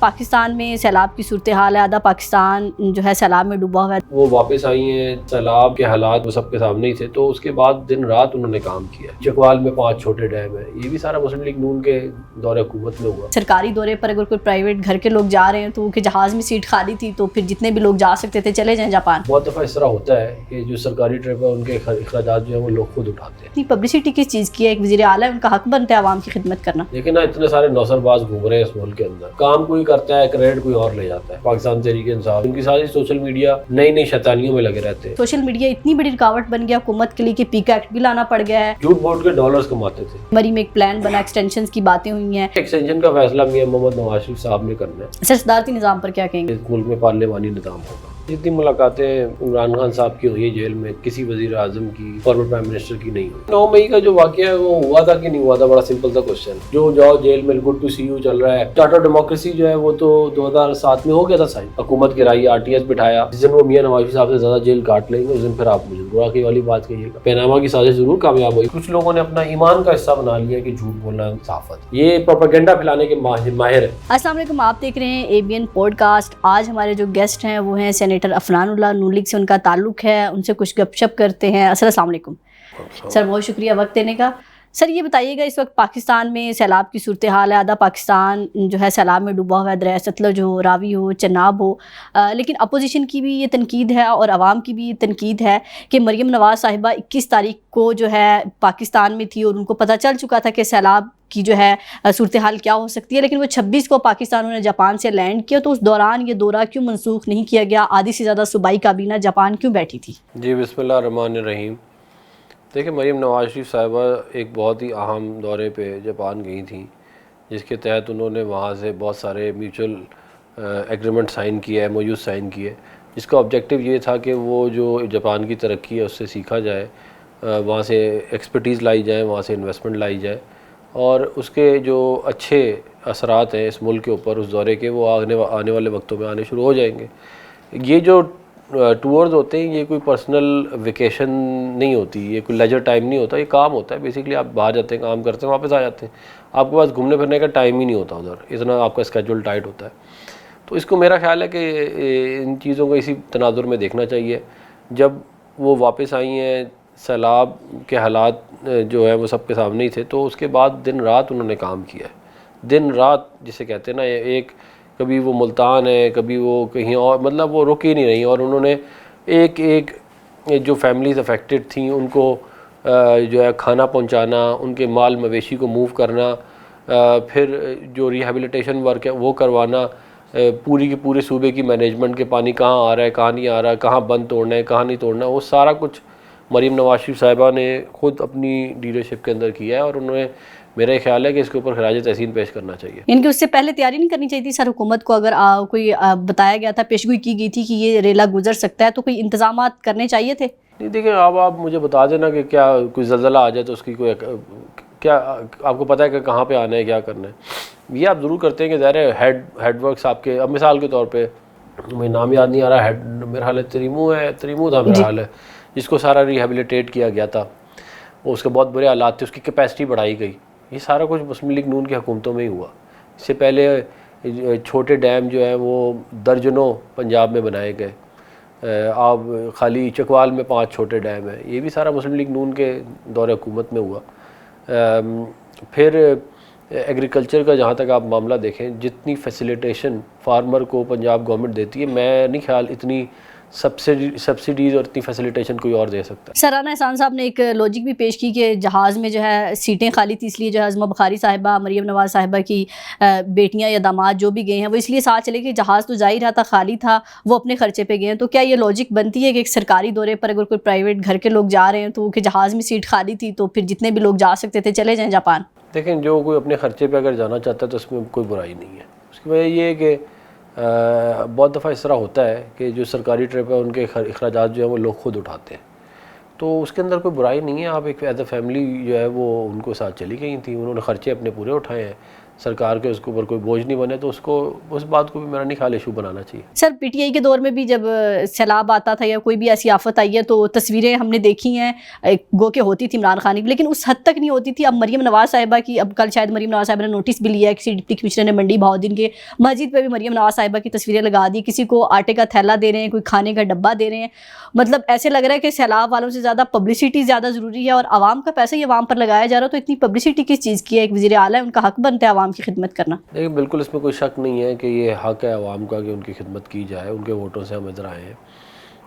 پاکستان میں سیلاب کی صورتحال ہے، آدھا پاکستان جو ہے سیلاب میں ڈوبا ہوا ہے۔ وہ واپس آئی ہیں، سیلاب کے حالات وہ سب کے سامنے ہی تھے، تو اس کے بعد دن رات انہوں نے کام کیا۔ چکوال میں 5 چھوٹے ڈیم ہیں، یہ بھی سارا مسلم لیگ نون کے دور حکومت میں ہوا۔ سرکاری دورے پر اگر کوئی پرائیویٹ گھر کے لوگ جا رہے ہیں تو کہ جہاز میں سیٹ خالی تھی تو پھر جتنے بھی لوگ جا سکتے تھے چلے جائیں جاپان۔ بہت دفعہ اس طرح ہوتا ہے کہ جو سرکاری ٹرپ ہے ان کے اخراجات جو ہیں وہ لوگ خود اٹھاتے ہیں۔ اتنی پبلسٹی کس چیز کی ہے؟ ایک وزیر اعلیٰ ہے، ان کا حق بنتا ہے عوام کی خدمت کرنا۔ لیکن اتنے سارے نوسر باز گھوم رہے ہیں اس ملک کے اندر، کام کوئی کرتا ہے، کریڈٹ کوئی اور لے جاتا ہے۔ پاکستان تحریک انصاف، ان کی ساری سوشل میڈیا نئی نئی شیطانیوں میں لگے رہتے ہیں۔ سوشل میڈیا اتنی بڑی رکاوٹ بن گیا حکومت کے لیے کہ پیکا ایکٹ بھی لانا پڑ گیا ہے۔ جھوٹ بول کے ڈالرز کماتے تھے۔ مری میں ایک پلان بنا، ایکسٹینشنز کی باتیں ہوئی ہیں۔ ایکسٹینشن کا فیصلہ میاں محمد نواز شریف صاحب نے کرنا ہے۔ صدارتی نظام پر کیا کہیں گے؟ اس ملک میں پارلیمانی نظام ہوگا۔ جتنی ملاقاتیں عمران خان صاحب کی ہوئی جیل میں، کسی وزیر اعظم کی، فارمر پرائم منسٹر کی نہیں ہوئی۔ 9 مئی کا جو واقعہ ہے وہ ہوا تھا کہ نہیں ہوا تھا، بڑا سمپل تھا کوشچن۔ جو جاؤ جیل میں، گڈ ٹو سی یو چل رہا ہے۔ چارٹر ڈیموکریسی جو ہے وہ تو 2007 میں ہو گیا تھا سائن، حکومت گرائی، RTS بٹھایا۔ جس دن وہ میاں نواز شریف صاحب سے زیادہ جیل کاٹ لیں گے اس دن پھر آپ مجھے گراکی والی بات کہیے گا۔ پیناما کی سازش ضرور کامیاب ہوئی، کچھ لوگوں نے اپنا ایمان کا حصہ بنا لیا کہ جھوٹ بولنا صحافت، یہ پروپیگنڈا پھیلانے کے ماہر ہے۔ السلام علیکم، آپ دیکھ رہے ہیں ABN پوڈ کاسٹ۔ آج ہمارے جو گیسٹ ہیں وہ ہیں سینیٹر عفنان اللہ، نون لیگ سے ان کا تعلق ہے، ان سے کچھ گپ شپ کرتے ہیں۔ السلام علیکم سر، بہت شکریہ وقت دینے کا۔ سر یہ بتائیے گا، اس وقت پاکستان میں سیلاب کی صورتحال ہے، آدھا پاکستان جو ہے سیلاب میں ڈوبا ہوا ہے، دریائے ستلج ہو، راوی ہو، چناب ہو، لیکن اپوزیشن کی بھی یہ تنقید ہے اور عوام کی بھی یہ تنقید ہے کہ مریم نواز صاحبہ 21 تاریخ کو جو ہے پاکستان میں تھی اور ان کو پتہ چل چکا تھا کہ سیلاب کی جو ہے صورتحال کیا ہو سکتی ہے، لیکن وہ 26 کو پاکستان نے جاپان سے لینڈ کیا، تو اس دوران یہ دورہ کیوں منسوخ نہیں کیا گیا؟ آدھی سے زیادہ صوبائی کابینہ جاپان کیوں بیٹھی تھی؟ جی بسم اللہ الرحمن الرحیم۔ دیکھیں، مریم نواز شریف صاحبہ ایک بہت ہی اہم دورے پہ جاپان گئی تھیں، جس کے تحت انہوں نے وہاں سے بہت سارے میوچل ایگریمنٹ سائن کیے، MOU سائن کیے، جس کا آبجیکٹیو یہ تھا کہ وہ جو جاپان کی ترقی ہے اس سے سیکھا جائے، وہاں سے ایکسپرٹیز لائی جائے، وہاں سے انویسٹمنٹ لائی جائے، اور اس کے جو اچھے اثرات ہیں اس ملک کے اوپر اس دورے کے، وہ آنے والے وقتوں میں آنے شروع ہو جائیں گے۔ یہ جو ٹورز ہوتے ہیں یہ کوئی پرسنل ویکیشن نہیں ہوتی، یہ کوئی لیجر ٹائم نہیں ہوتا، یہ کام ہوتا ہے۔ بیسیکلی آپ باہر جاتے ہیں، کام کرتے ہیں، واپس آ جاتے ہیں، آپ کے پاس گھومنے پھرنے کا ٹائم ہی نہیں ہوتا ادھر، اتنا آپ کا اسکیجول ٹائٹ ہوتا ہے۔ تو اس کو میرا خیال ہے کہ ان چیزوں کو اسی تناظر میں دیکھنا چاہیے۔ جب وہ واپس آئی ہیں، سیلاب کے حالات جو ہیں وہ سب کے سامنے ہی تھے، تو اس کے بعد دن رات انہوں نے کام کیا ہے۔ دن رات جسے کہتے ہیں نا، ایک کبھی وہ ملتان ہے، کبھی وہ کہیں اور، مطلب وہ رک ہی نہیں رہی، اور انہوں نے ایک جو فیملیز افیکٹڈ تھیں ان کو جو ہے کھانا پہنچانا، ان کے مال مویشی کو موو کرنا، پھر جو ریہیبلیٹیشن ورک ہے وہ کروانا، پوری کے پورے صوبے کی مینجمنٹ کے پانی کہاں آ رہا ہے، کہاں نہیں آ رہا، کہاں بند توڑنا ہے، کہاں نہیں توڑنا، وہ سارا کچھ مریم نواز شریف صاحبہ نے خود اپنی لیڈرشپ کے اندر کیا ہے، اور انہوں نے، میرا خیال ہے کہ اس کے اوپر خراج تحسین پیش کرنا چاہیے۔ ان کی اس سے پہلے تیاری نہیں کرنی چاہیے تھی سر حکومت کو؟ اگر کوئی بتایا گیا تھا، پیشگوئی کی گئی تھی کہ یہ ریلا گزر سکتا ہے، تو کوئی انتظامات کرنے چاہیے تھے؟ نہیں، دیکھیں، اب آپ مجھے بتا دینا کہ کیا کوئی زلزلہ آ جائے تو اس کی کوئی کیا آپ کو پتہ ہے کہ کہاں پہ آنا ہے، کیا کرنا ہے۔ یہ آپ ضرور کرتے ہیں کہ ظاہر ہے ہیڈ ورکس آپ کے، اب مثال کے طور پہ مجھے نام یاد نہیں آ رہا، میرا حال ہے تریمو تھا میرا حال ہے، جس کو سارا ریہیبلیٹیٹ کیا گیا تھا، وہ اس کے بہت برے حالات تھے، اس کی کیپیسٹی بڑھائی گئی۔ یہ سارا کچھ مسلم لیگ نون کی حکومتوں میں ہی ہوا۔ اس سے پہلے چھوٹے ڈیم جو ہیں وہ درجنوں پنجاب میں بنائے گئے، آپ خالی چکوال میں 5 چھوٹے ڈیم ہیں، یہ بھی سارا مسلم لیگ نون کے دور حکومت میں ہوا۔ پھر ایگریکلچر کا جہاں تک آپ معاملہ دیکھیں، جتنی فیسیلیٹیشن فارمر کو پنجاب گورنمنٹ دیتی ہے، میں نہیں خیال اتنی سبسڈیز اور اتنی فیسیلیٹیشن کوئی اور دے سکتا ہے۔ سر رانا احسان صاحب نے ایک لاجک بھی پیش کی کہ جہاز میں جو ہے سیٹیں خالی تھی، اس لیے جو ہے عظمہ بخاری صاحبہ، مریم نواز صاحبہ کی بیٹیاں یا داماد جو بھی گئے ہیں وہ اس لیے ساتھ چلے کہ جہاز تو جا ہی رہا تھا، خالی تھا، وہ اپنے خرچے پہ گئے ہیں۔ تو کیا یہ لاجک بنتی ہے کہ ایک سرکاری دورے پر اگر کوئی پرائیویٹ گھر کے لوگ جا رہے ہیں تو کہ جہاز میں سیٹ خالی تھی تو پھر جتنے بھی لوگ جا سکتے تھے چلے جائیں جاپان؟ دیکھیں، جو کوئی اپنے خرچے پہ اگر جانا چاہتا ہے تو اس میں کوئی برائی نہیں ہے۔ اس کی وجہ یہ ہے کہ بہت دفعہ اس طرح ہوتا ہے کہ جو سرکاری ٹرپ ہے ان کے اخراجات جو ہیں وہ لوگ خود اٹھاتے ہیں، تو اس کے اندر کوئی برائی نہیں ہے۔ آپ ایک ایز اے فیملی جو ہے وہ ان کو ساتھ چلی گئی تھیں، انہوں نے خرچے اپنے پورے اٹھائے ہیں، سرکار کے اس کے اوپر کوئی بوجھ نہیں بنے, تو اس بات کو بھی میرا نہیں خیال ایشو بنانا چاہیے. سر پی ٹی آئی کے دور میں بھی جب سیلاب آتا تھا یا کوئی بھی ایسی آفت آئی ہے تو تصویریں ہم نے دیکھی ہیں گو کہ ہوتی تھی عمران خان کی, لیکن اس حد تک نہیں ہوتی تھی. اب مریم نواز صاحبہ کی, اب کل شاید مریم نواز صاحبہ نے نوٹس بھی لیا ہے کسی ڈپٹی کمشنر نے منڈی بہاؤالدین کے, مسجد پہ بھی مریم نواز صاحبہ کی تصویریں لگا دی, کسی کو آٹے کا تھیلا دے رہے ہیں, کوئی کھانے کا ڈبہ دے رہے ہیں. مطلب ایسے لگ رہا ہے کہ سیلاب والوں سے زیادہ پبلسٹی زیادہ ضروری ہے, اور عوام کا پیسہ ہی عوام پر لگایا جا رہا ہے, تو اتنی پبلسٹی کس چیز کی ہے؟ ایک وزیر اعلیٰ ہے, ان کا حق بنتا ہے عوام کی خدمت کرنا. دیکھیں بالکل اس میں کوئی شک نہیں ہے کہ یہ حق ہے عوام کا کہ ان کی خدمت کی جائے, ان کے ووٹوں سے ہم ادھر آئے ہیں.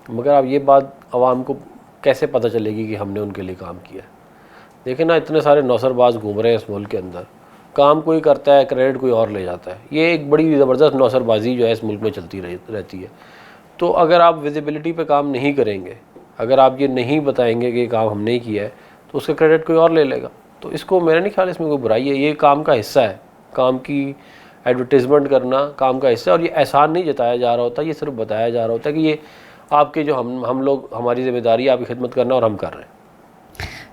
مگر اب یہ بات عوام کو کیسے پتہ چلے گی کہ ہم نے ان کے لیے کام کیا ہے؟ دیکھیں نا, اتنے سارے نوسر باز گھوم رہے ہیں اس ملک کے اندر, کام کوئی کرتا ہے, کریڈٹ کوئی اور لے جاتا ہے. یہ ایک بڑی زبردست نوسر بازی جو ہے اس ملک میں چلتی رہتی ہے. تو اگر آپ ویزیبلٹی پہ کام نہیں کریں گے, اگر آپ یہ نہیں بتائیں گے کہ یہ کام ہم نے کیا ہے, تو اس کا کریڈٹ کوئی اور لے لے گا. تو اس کو میرا نہیں خیال اس میں کوئی برائی ہے, یہ کام کا حصہ ہے. کام کی ایڈورٹیزمنٹ کرنا کام کا حصہ ہے, اور یہ احسان نہیں جتایا جا رہا ہوتا, یہ صرف بتایا جا رہا ہوتا ہے کہ یہ آپ کے جو ہم لوگ, ہماری ذمہ داری ہے آپ کی خدمت کرنا, اور ہم کر رہے ہیں.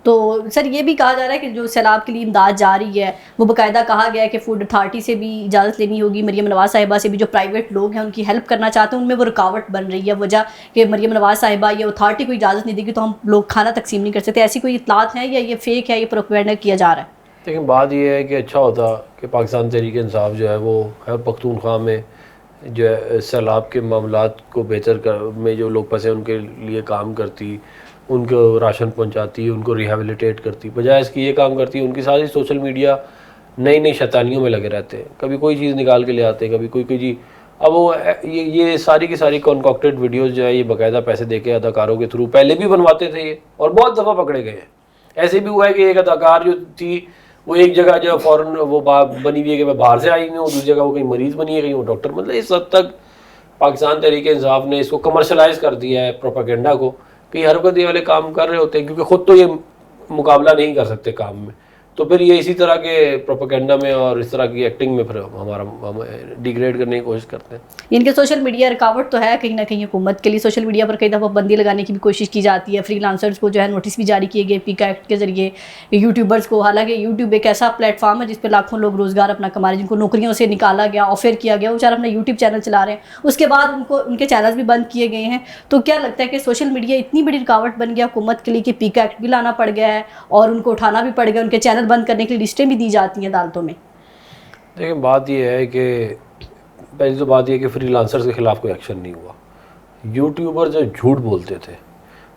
تو سر یہ بھی کہا جا رہا ہے کہ جو سیلاب کے لیے امداد جا رہی ہے وہ باقاعدہ کہا گیا ہے کہ فوڈ اتھارٹی سے بھی اجازت لینی ہوگی, مریم نواز صاحبہ سے بھی, جو پرائیویٹ لوگ ہیں ان کی ہیلپ کرنا چاہتے ہیں ان میں وہ رکاوٹ بن رہی ہے. وجہ کہ مریم نواز صاحبہ یا اتھارٹی کو اجازت نہیں دے گی تو ہم لوگ کھانا تقسیم نہیں کر سکتے. ایسی کوئی اطلاعات ہیں یا یہ فیک ہے, یہ پروپیگنڈا کیا جا رہا ہے؟ لیکن بات یہ ہے کہ اچھا ہوتا کہ پاکستان تحریک انصاف جو ہے وہ خیبر پختونخوا میں جو ہے سیلاب کے معاملات کو بہتر میں جو لوگ پھنسے ان کے لیے کام کرتی, ان کو راشن پہنچاتی, ان کو ریہیبلیٹیٹ کرتی, بجائے اس کی یہ کام کرتی. ان کی ساری سوشل میڈیا نئی شیطانیوں میں لگے رہتے ہیں, کبھی کوئی چیز نکال کے لے آتے ہیں, کبھی کوئی جی. اب وہ یہ ساری کی ساری کنکاکٹیڈ ویڈیوز جو ہے یہ باقاعدہ پیسے دے کے اداکاروں کے تھرو پہلے بھی بنواتے تھے یہ, اور بہت دفعہ پکڑے گئے ہیں. ایسے بھی ہوا ہے کہ ایک اداکار جو تھی وہ ایک جگہ جو فوراً وہ بنی ہوئی ہے کہ میں باہر سے آئی ہوں, دوسری جگہ وہ کہیں مریض بنی ہے, کہیں وہ ڈاکٹر. مطلب اس حد تک پاکستان تحریک انصاف نے اس کو کمرشلائز کر دیا ہے پروپیگنڈا کو, کہ یہ حرکت یہ والے کام کر رہے ہوتے ہیں کیونکہ خود تو یہ مقابلہ نہیں کر سکتے کام میں, تو پھر یہ اسی طرح کے پروپیگنڈا میں اور اس طرح کی ایکٹنگ میں پھر ہم ڈیگریڈ کرنے کی کوشش کرتے ہیں. ان کے سوشل میڈیا رکاوٹ تو ہے کہیں نہ کہیں حکومت کے لیے. سوشل میڈیا پر کئی دفعہ بندی لگانے کی بھی کوشش کی جاتی ہے, فری لانسرز کو جو ہے نوٹس بھی جاری کیے گئے پیکا ایکٹ کے ذریعے, یوٹیوبرز کو. حالانکہ یوٹیوب ایک ایسا پلیٹ فارم ہے جس پہ لاکھوں لوگ روزگار اپنا کما رہے ہیں, جن کو نوکریوں سے نکالا گیا, آفر کیا گیا, وہ بیچارے اپنا یوٹیوب چینل چلا رہے ہیں, اس کے بعد ان کے چینلز بھی بند کیے گئے ہیں. تو کیا لگتا ہے کہ سوشل میڈیا اتنی بڑی رکاوٹ بن گیا حکومت کے لیے کہ پیکا ایکٹ بھی لانا پڑ گیا ہے اور ان کو اٹھانا بھی پڑ گیا, ان کے چینل بند کرنے کے لیے لسٹیں بھی دی جاتی ہیں عدالتوں میں؟ دیکھیں بات یہ ہے کہ پہلی تو بات یہ ہے کہ فری لانسرز کے خلاف کوئی ایکشن نہیں ہوا. یوٹیوبر جو جھوٹ بولتے تھے,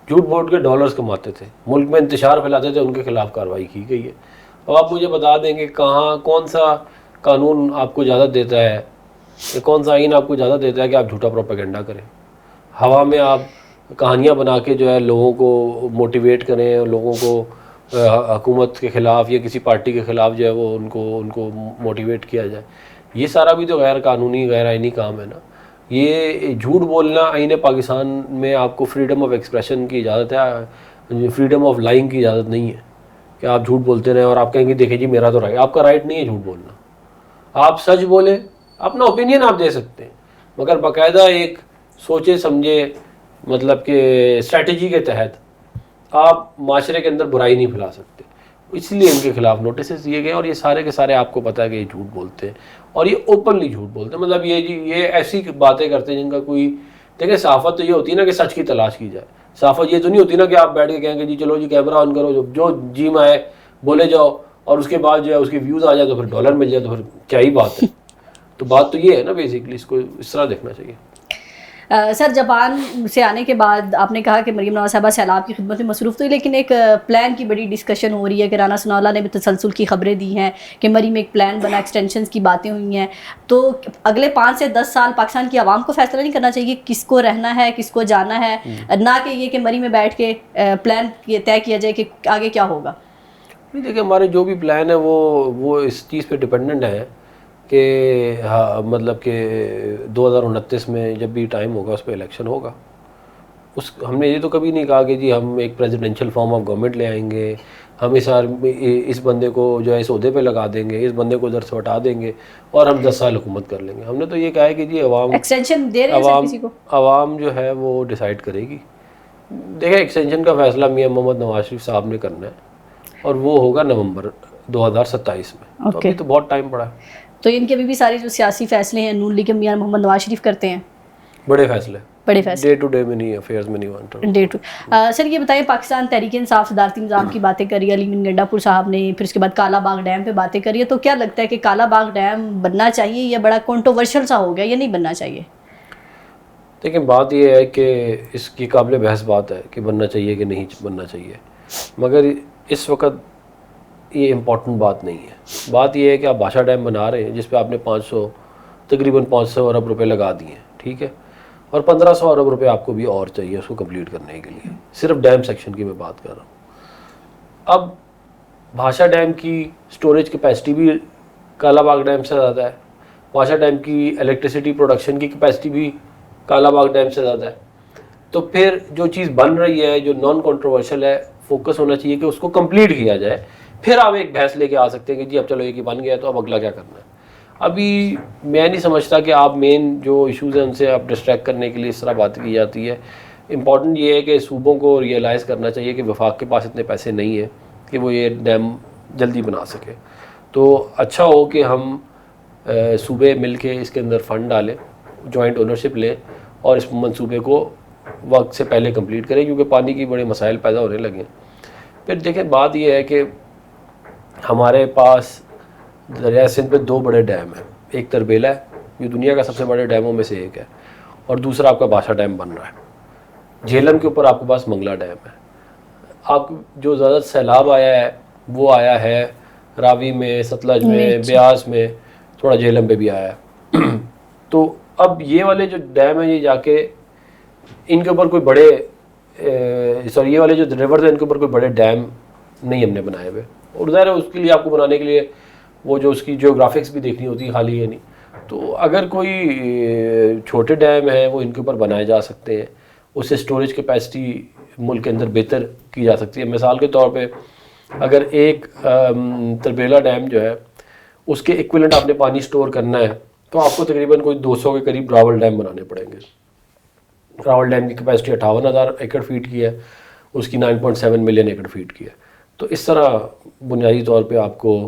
جھوٹ بول کے ڈالرز کماتے تھے, ملک میں انتشار پھیلاتے تھے, ان کے خلاف کارروائی کی گئی ہے. اب آپ مجھے بتا دیں کہ کون سا قانون آپ کو اجازت دیتا ہے, کہ کون سا آئین آپ کو اجازت دیتا ہے کہ آپ جھوٹا پروپیگنڈا کریں, ہوا میں آپ کہانیاں بنا کے جو ہے لوگوں کو موٹیویٹ کریں, اور لوگوں کو حکومت کے خلاف یا کسی پارٹی کے خلاف جو ہے وہ ان کو موٹیویٹ کیا جائے. یہ سارا بھی تو غیر قانونی غیر آئینی کام ہے نا. یہ جھوٹ بولنا آئین پاکستان میں آپ کو فریڈم آف ایکسپریشن کی اجازت ہے, فریڈم آف لائنگ کی اجازت نہیں ہے کہ آپ جھوٹ بولتے رہیں اور آپ کہیں گے دیکھیں جی میرا تو رائٹ. آپ کا رائٹ نہیں ہے جھوٹ بولنا, آپ سچ بولیں, اپنا اوپینین آپ دے سکتے ہیں, مگر باقاعدہ ایک سوچے سمجھے مطلب کہ اسٹریٹجی کے تحت آپ معاشرے کے اندر برائی نہیں پھیلا سکتے. اس لیے ان کے خلاف نوٹسز دیے گئے, اور یہ سارے کے سارے آپ کو پتہ ہے کہ یہ جھوٹ بولتے ہیں, اور یہ اوپنلی جھوٹ بولتے ہیں. مطلب یہ ایسی باتیں کرتے ہیں جن کا کوئی, دیکھیں صحافت تو یہ ہوتی ہے نا کہ سچ کی تلاش کی جائے. صحافت یہ تو نہیں ہوتی نا کہ آپ بیٹھ کے کہیں گے جی چلو جی کیمرہ آن کرو, جو جی میں آئے بولے جاؤ, اور اس کے بعد جو ہے اس کی ویوز آ جائے تو پھر ڈالر مل جائے, تو پھر کیا ہی بات ہے. تو بات تو یہ ہے نا بیسکلی, اس کو اس طرح دیکھنا چاہیے. سر جاپان سے آنے کے بعد آپ نے کہا کہ مریم نواز صاحبہ سیلاب کی خدمت میں مصروف تھی, لیکن ایک پلان کی بڑی ڈسکشن ہو رہی ہے کہ رانا ثناءاللہ نے بھی تسلسل کی خبریں دی ہیں کہ مریم ایک پلان بنا, ایکسٹینشنز کی باتیں ہوئی ہیں. تو اگلے 5 سے 10 سال پاکستان کی عوام کو فیصلہ نہیں کرنا چاہیے کس کو رہنا ہے کس کو جانا ہے, نہ کہ یہ کہ مریم میں بیٹھ کے پلان طے کیا جائے کہ آگے کیا ہوگا؟ دیکھیں ہمارے جو بھی پلان ہے وہ اس چیز پہ ڈپینڈنٹ ہے کہ مطلب کہ 2029 میں جب بھی ٹائم ہوگا اس پہ الیکشن ہوگا. ہم نے یہ تو کبھی نہیں کہا کہ جی ہم ایک پریزیڈنشیل فارم آف گورنمنٹ لے آئیں گے, ہم اس بندے کو جو ہے اس عہدے پہ لگا دیں گے, اس بندے کو ادھر سے ہٹا دیں گے اور ہم 10 سال حکومت کر لیں گے. ہم نے تو یہ کہا ہے کہ جی ایکسٹینشن دے رہے ہیں کسی کو, عوام جو ہے وہ ڈیسائیڈ کرے گی. دیکھیں ایکسٹینشن کا فیصلہ میاں محمد نواز شریف صاحب نے کرنا ہے, اور وہ ہوگا نومبر 2027 میں. تو ابھی تو بہت ٹائم پڑا ہے. تو ان کے ابھی بھی سارے جو سیاسی فیصلے ہیں نون لیگ کے میاں محمد نواز شریف کرتے ہیں, بڑے فیصلے ڈے ٹو ڈے میں نہیں, افیئرز میں نہیں وانٹر. Day to. سر یہ بتائیے, پاکستان تحریک انصاف صدارتی نظام کی باتیں کری علی امین گنڈا پور صاحب نے, پھر اس کے بعد کالا باغ ڈیم پہ باتیں کری ہے, تو کیا لگتا ہے کہ کالا باغ ڈیم بننا چاہیے یا بڑا کنٹروورشل سا ہو گیا یا نہیں بننا چاہیے؟ دیکھیں بات یہ ہے کہ اس کی قابل بحث بات ہے کہ بننا چاہیے کہ نہیں بننا چاہیے, مگر اس وقت یہ امپورٹنٹ بات نہیں ہے. بات یہ ہے کہ آپ بھاشا ڈیم بنا رہے ہیں جس پہ آپ نے تقریباً 500 ارب روپے لگا دیے ہیں, ٹھیک ہے, اور 1500 ارب روپے آپ کو بھی اور چاہیے اس کو کمپلیٹ کرنے کے لیے. صرف ڈیم سیکشن کی میں بات کر رہا ہوں. اب بھاشا ڈیم کی سٹوریج کیپیسٹی بھی کالا باغ ڈیم سے زیادہ ہے, بھاشا ڈیم کی الیکٹریسٹی پروڈکشن کی کیپیسٹی بھی کالا باغ ڈیم سے زیادہ ہے. تو پھر جو چیز بن رہی ہے جو نان کنٹروورشل ہے, فوکس ہونا چاہیے کہ اس کو کمپلیٹ کیا جائے. پھر آپ ایک بحث لے کے آ سکتے ہیں کہ جی اب چلو ایک ہی بن گیا تو اب اگلا کیا کرنا ہے. ابھی میں نہیں سمجھتا کہ آپ مین جو ایشوز ہیں ان سے آپ ڈسٹریکٹ کرنے کے لیے اس طرح بات کی جاتی ہے. امپورٹنٹ یہ ہے کہ صوبوں کو ریئلائز کرنا چاہیے کہ وفاق کے پاس اتنے پیسے نہیں ہیں کہ وہ یہ ڈیم جلدی بنا سکے. تو اچھا ہو کہ ہم صوبے مل کے اس کے اندر فنڈ ڈالیں, جوائنٹ اونرشپ لیں اور اس منصوبے کو وقت سے پہلے کمپلیٹ کریں, کیونکہ پانی کی بڑے مسائل پیدا ہونے لگے ہیں. پھر دیکھیں بات یہ ہے کہ ہمارے پاس دریائے سندھ پہ 2 بڑے ڈیم ہیں. ایک تربیلا ہے, یہ دنیا کا سب سے بڑے ڈیموں میں سے ایک ہے, اور دوسرا آپ کا بھاشا ڈیم بن رہا ہے. جہلم کے اوپر آپ کے پاس منگلا ڈیم ہے. آپ جو زیادہ سیلاب آیا ہے وہ آیا ہے راوی میں, ستلج میں, بیاس میں, تھوڑا جہلم پہ بھی آیا ہے. تو اب یہ والے جو ڈیم ہیں یہ جا کے ان کے اوپر کوئی بڑے یہ والے جو ریورز ہیں ان کے اوپر کوئی بڑے ڈیم نہیں ہم نے بنائے ہوئے, اور ظاہر ہے اس کے لیے آپ کو بنانے کے لیے وہ جو اس کی جیوگرافکس بھی دیکھنی ہوتی ہے, خالی یہ نہیں. تو اگر کوئی چھوٹے ڈیم ہیں وہ ان کے اوپر بنائے جا سکتے ہیں, اس سے سٹوریج کیپیسٹی ملک کے اندر بہتر کی جا سکتی ہے. مثال کے طور پہ اگر ایک تربیلا ڈیم جو ہے اس کے ایکویلنٹ آپ نے پانی سٹور کرنا ہے تو آپ کو تقریباً کوئی 200 کے قریب راول ڈیم بنانے پڑیں گے. راول ڈیم کی کیپیسٹی 58,000 ایکڑ فیٹ کی ہے, اس کی 9.7 ملین ایکڑ فیٹ کی ہے. تو اس طرح بنیادی طور پہ آپ کو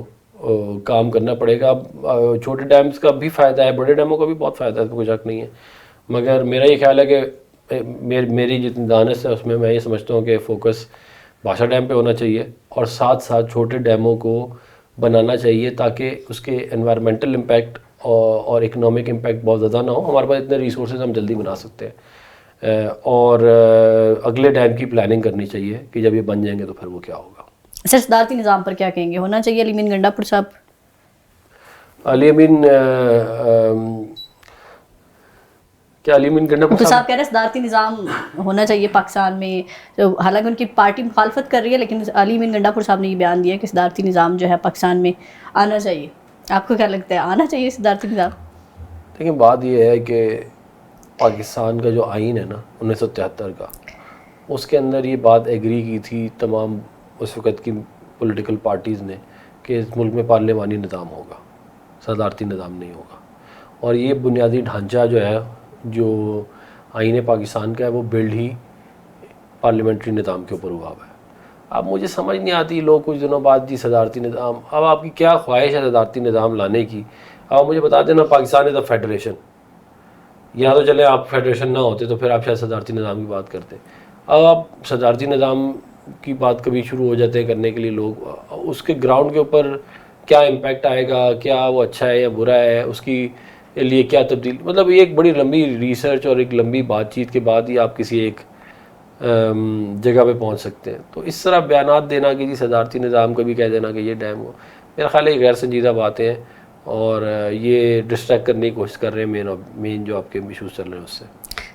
کام کرنا پڑے گا. اب چھوٹے ڈیمز کا بھی فائدہ ہے, بڑے ڈیموں کا بھی بہت فائدہ ہے, کوئی شک نہیں ہے, مگر میرا یہ خیال ہے کہ میری جتنی دانش ہے اس میں میں یہ سمجھتا ہوں کہ فوکس بھاشا ڈیم پہ ہونا چاہیے, اور ساتھ ساتھ چھوٹے ڈیموں کو بنانا چاہیے تاکہ اس کے انوائرمنٹل امپیکٹ اور اکنامک امپیکٹ بہت زیادہ نہ ہو. ہمارے پاس اتنے ریسورسز ہم جلدی بنا سکتے ہیں, اور اگلے ڈیم کی پلاننگ کرنی چاہیے کہ جب یہ بن جائیں گے تو پھر وہ کیا ہوگا. سر صدارتی نظام پر کیا کہیں گے, ہونا چاہیے علی امین گنڈا پور صاحب؟ علی امین علی امین گنڈا پور صاحب کہہ رہے ہیں صدارتی نظام ہونا چاہیے پاکستان میں, حالانکہ ان کی پارٹی مخالفت کر رہی ہے, لیکن علی امین گنڈا پور صاحب نے یہ بیان دیا کہ صدارتی نظام جو ہے پاکستان میں آنا چاہیے. آپ کو کیا لگتا ہے, آنا چاہیے صدارتی نظام؟ دیکھیں بات یہ ہے کہ پاکستان کا جو آئین ہے نا 1973 کا, اس کے اندر یہ بات ایگری کی تھی تمام اس وقت کی پولیٹیکل پارٹیز نے کہ اس ملک میں پارلیمانی نظام ہوگا, صدارتی نظام نہیں ہوگا. اور یہ بنیادی ڈھانچہ جو ہے جو آئین پاکستان کا ہے وہ بلڈ ہی پارلیمنٹری نظام کے اوپر ہوا ہے. اب مجھے سمجھ نہیں آتی لوگ کچھ دنوں بعد جی صدارتی نظام, اب آپ کی کیا خواہش ہے صدارتی نظام لانے کی؟ اب مجھے بتا دینا پاکستان از اے فیڈریشن, یا تو چلے آپ فیڈریشن نہ ہوتے تو پھر آپ شاید صدارتی نظام کی بات کرتے. اب آپ صدارتی نظام کی بات کبھی شروع ہو جاتے ہیں کرنے کے لیے لوگ, اس کے گراؤنڈ کے اوپر کیا امپیکٹ آئے گا, کیا وہ اچھا ہے یا برا ہے, اس کی لیے کیا تبدیل, مطلب یہ ایک بڑی لمبی ریسرچ اور ایک لمبی بات چیت کے بعد ہی آپ کسی ایک جگہ پہ پہنچ سکتے ہیں. تو اس طرح بیانات دینا کہ جی صدارتی نظام کو بھی کہہ دینا کہ یہ ڈیم ہو, میرا خیال ہے یہ غیر سنجیدہ باتیں ہیں, اور یہ ڈسٹریکٹ کرنے کی کوشش کر رہے ہیں مین جو آپ کے ایشوز چل رہے ہیں اس سے.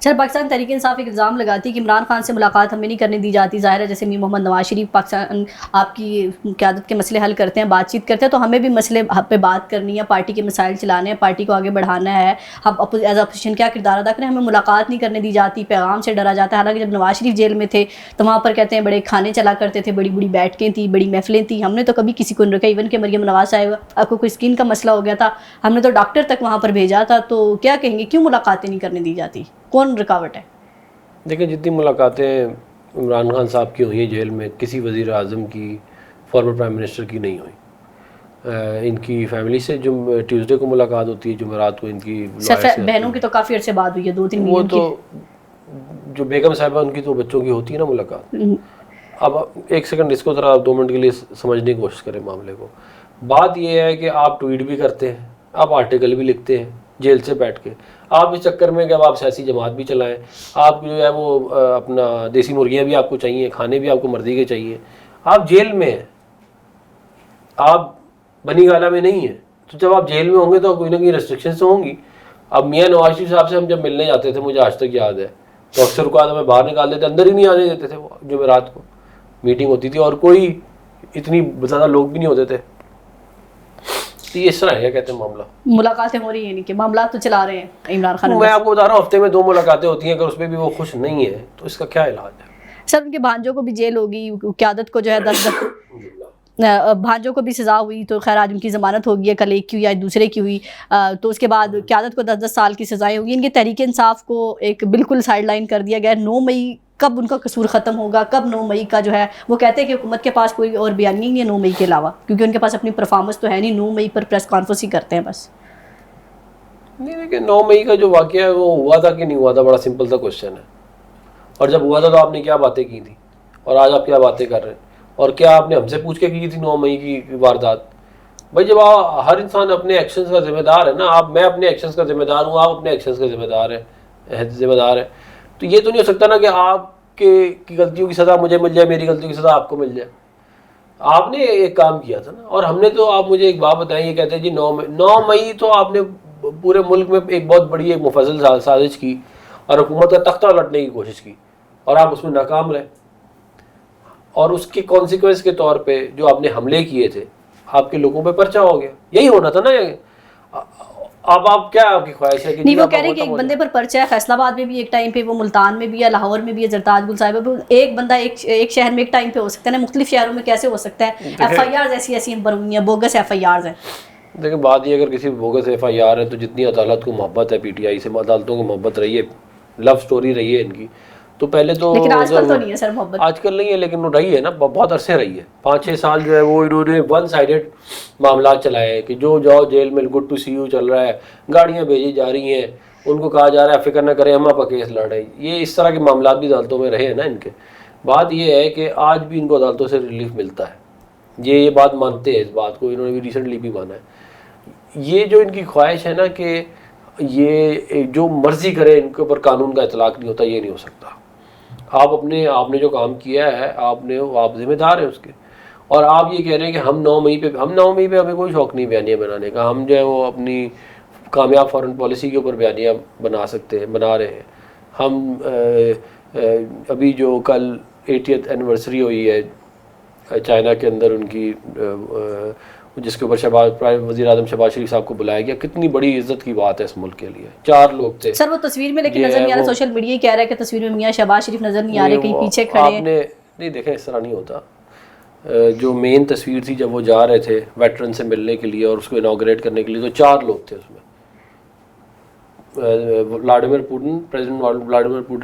سر پاکستان تحریک انصاف ایک الزام لگاتی ہے کہ عمران خان سے ملاقات ہمیں نہیں کرنے دی جاتی. ظاہر ہے جیسے میر محمد نواز شریف پاکستان آپ کی قیادت کے مسئلے حل کرتے ہیں, بات چیت کرتے ہیں, تو ہمیں بھی مسئلے پہ بات کرنی ہے, پارٹی کے مسائل چلانے ہیں, پارٹی کو آگے بڑھانا ہے, ہم ایز اپوزیشن کیا کردار ادا کریں, ہمیں ملاقات نہیں کرنے دی جاتی, پیغام سے ڈرا جاتا ہے. حالانکہ جب نواز شریف جیل میں تھے تو وہاں پر کہتے ہیں بڑے کھانے چلا کرتے تھے, بڑی بڑی بیٹھکیں تھیں, بڑی محفلیں تھیں, ہم نے تو کبھی کسی کو نہیں رکھا. ایون کہ مریم نواز صاحب کو کوئی اسکن کا مسئلہ ہو گیا تھا, ہم نے تو ڈاکٹر تک وہاں پر بھیجا تھا. تو کیا کہیں گے, کیوں ملاقاتیں نہیں کرنے دی جاتی, کون رکاوٹ ہے؟ دیکھیں جتنی ملاقاتیں عمران خان صاحب کی ہوئی ہیں جیل میں, کسی وزیر اعظم کی, فارمر پرائم منسٹر کی نہیں ہوئی. ان کی فیملی سے ٹیوزڈے کو ملاقات ہوتی ہے, جمعرات کو ان کی سر بہنوں کی تو کافی عرصے بعد ہوئی ہے, 2-3 مہینے. وہ تو جو بیگم صاحبہ ان کی تو بچوں کی ہوتی ہے نا ملاقات. اب ایک سیکنڈ اس کو ذرا 2 منٹ کے لیے سمجھنے کی کوشش کریں معاملے کو. بات یہ ہے کہ آپ ٹویٹ بھی کرتے ہیں, آپ آرٹیکل بھی لکھتے ہیں جیل سے بیٹھ کے, آپ اس چکر میں کہ اب آپ سیاسی جماعت بھی چلائیں, آپ جو ہے وہ اپنا دیسی مرغیاں بھی آپ کو چاہیے, کھانے بھی آپ کو مرضی کے چاہیے, آپ جیل میں ہیں, آپ بنی گالہ میں نہیں ہیں. تو جب آپ جیل میں ہوں گے تو کوئی نہ کوئی ریسٹرکشنز تو ہوں گی. اب میاں نواز شریف صاحب سے ہم جب ملنے جاتے تھے, مجھے آج تک یاد ہے, تو اکثر اوقات ہمیں باہر نکال دیتے, اندر ہی نہیں آنے دیتے تھے. وہ جمعرات کو میٹنگ ہوتی تھی اور کوئی اتنی زیادہ لوگ بھی نہیں ہوتے تھے. تو یہ اس طرح ہے, کہتے ہیں معاملہ. ملاقاتیں ہو رہی ہیں کہ معاملات تو چلا رہے ہیں عمران خان. میں آپ کو بتا رہا ہوں ہفتے میں 2 ملاقاتیں ہوتی ہیں, اگر اس میں بھی وہ خوش نہیں ہے تو اس کا کیا علاج ہے. سر ان کے بھانجوں کو بھی جیل ہوگی, قیادت کو جو ہے 10 بھانجوں کو بھی سزا ہوئی, تو خیر آج ان کی ضمانت ہوگی ہے, کل ایک کی ہوئی آج دوسرے کی ہوئی, تو اس کے بعد قیادت کو 10 سال کی سزائیں ہوگی. ان کے تحریک انصاف کو ایک بالکل سائڈ لائن کر دیا گیا. 9 مئی کب ان کا قصور ختم ہوگا, کب 9 مئی کا جو ہے, وہ کہتے ہیں کہ حکومت کے پاس کوئی اور بیان نہیں ہے 9 مئی کے علاوہ, کیونکہ ان کے پاس اپنی پرفارمنس تو ہے نہیں. 9 مئی پر پریس کانفرنس ہی کرتے ہیں بس. نہیں لیکن 9 مئی کا جو واقعہ ہے وہ ہوا تھا کہ نہیں ہوا تھا, بڑا سمپل سا کوشچن ہے. اور جب ہوا تھا تو آپ نے کیا باتیں کی تھیں, اور آج آپ کیا باتیں کر رہے ہیں, اور کیا آپ نے ہم سے پوچھ کے کی تھی 9 مئی کی واردات. بھائی جب ہر انسان اپنے ایکشنز کا ذمہ دار ہے نا, میں اپنے ایکشنز کا ذمہ دار ہوں, آپ اپنے ایکشنز کا ذمہ دار ہیں, تو یہ تو نہیں ہو سکتا نا کہ آپ کی غلطیوں کی سزا مجھے مل جائے, میری غلطیوں کی سزا آپ کو مل جائے. آپ نے ایک کام کیا تھا نا, اور ہم نے تو, آپ مجھے ایک بات بتائیں, یہ کہتے ہیں جی 9 مئی تو آپ نے پورے ملک میں ایک بہت بڑی ایک مفصل سازش کی اور حکومت کا تختہ الٹنے کی کوشش کی, اور آپ اس میں ناکام رہے. اور اس کے کانسیکوینس کے طور پہ جو آپ نے حملے کیے تھے, آپ کے لوگوں پہ پرچہ ہو گیا. یہی ہونا تھا نا. اب آپ کیا, آپ کی خواہش ہے کہ نہیں, وہ کہہ رہے ہیں کہ ایک بندے پر پرچہ ہے, فیصل آباد میں بھی ایک ٹائم پہ, وہ ملتان میں بھی ہے, لاہور میں بھی ہے, زرتاج گل صاحب, ایک بندہ ایک شہر میں ایک ٹائم پہ ہو سکتا ہے نا, مختلف شہروں میں کیسے ہو سکتا ہے؟ ایف آئی آرز ایسی بن ہوئی ہیں, بوگس ایف آئی آرز ہیں. دیکھیں بات یہ, اگر کسی بوگس ایف آئی آر ہے تو جتنی عدالت کو محبت ہے, پی ٹی آئی سے عدالتوں کو محبت رہی ہے, لو سٹوری رہی ہے ان کی, تو پہلے تو, لیکن آج کل تو نہیں ہے سر محبت, آج کل نہیں ہے, لیکن وہ رہی ہے نا, بہت عرصے رہی ہے. 5-6 سال جو ہے وہ انہوں نے 1 سائیڈڈ معاملات چلائے کہ جو جاؤ جیل میں, گڈ ٹو سی یو چل رہا ہے, گاڑیاں بھیجی جا رہی ہیں, ان کو کہا جا رہا ہے فکر نہ کریں ہم آپ کا کیس لڑ رہے ہیں. یہ اس طرح کے معاملات بھی عدالتوں میں رہے ہیں نا ان کے. بات یہ ہے کہ آج بھی ان کو عدالتوں سے ریلیف ملتا ہے, یہ بات مانتے ہیں, اس بات کو انہوں نے بھی ریسنٹلی بھی مانا ہے. یہ جو ان کی خواہش ہے نا کہ یہ جو مرضی کرے, ان کے اوپر قانون کا اطلاق نہیں ہوتا, یہ نہیں ہو سکتا. آپ نے جو کام کیا ہے, آپ ذمہ دار ہیں اس کے. اور آپ یہ کہہ رہے ہیں کہ ہم 9 مئی پہ ہمیں کوئی شوق نہیں بیانیہ بنانے کا, ہم جو ہے وہ اپنی کامیاب فارن پالیسی کے اوپر بیانیہ بنا رہے ہیں. ہم ابھی جو کل 80th اینیورسری ہوئی ہے چائنا کے اندر ان کی, جس کے اوپر وزیر اعظم شہباز شریف صاحب کو بلایا گیا, کتنی بڑی عزت کی بات ہے اس ملک کے لیے. 4 لوگ تھے سر, وہ تصویر میں لیکن نظر نہیں آ رہا, سوشل میڈیا ہی کہہ رہا ہے کہ تصویر میں میاں شہباز شریف نظر نہیں آ رہے, کہیں پیچھے کھڑے ہیں. نہیں دیکھیں, اس طرح نہیں ہوتا. جو مین تصویر تھی جب وہ جا رہے تھے ویٹرن سے ملنے کے لیے اور اس کو انوگریٹ کرنے کے لیے, تو 4 لوگ تھے اس میں. ولاڈیمیر پوٹن,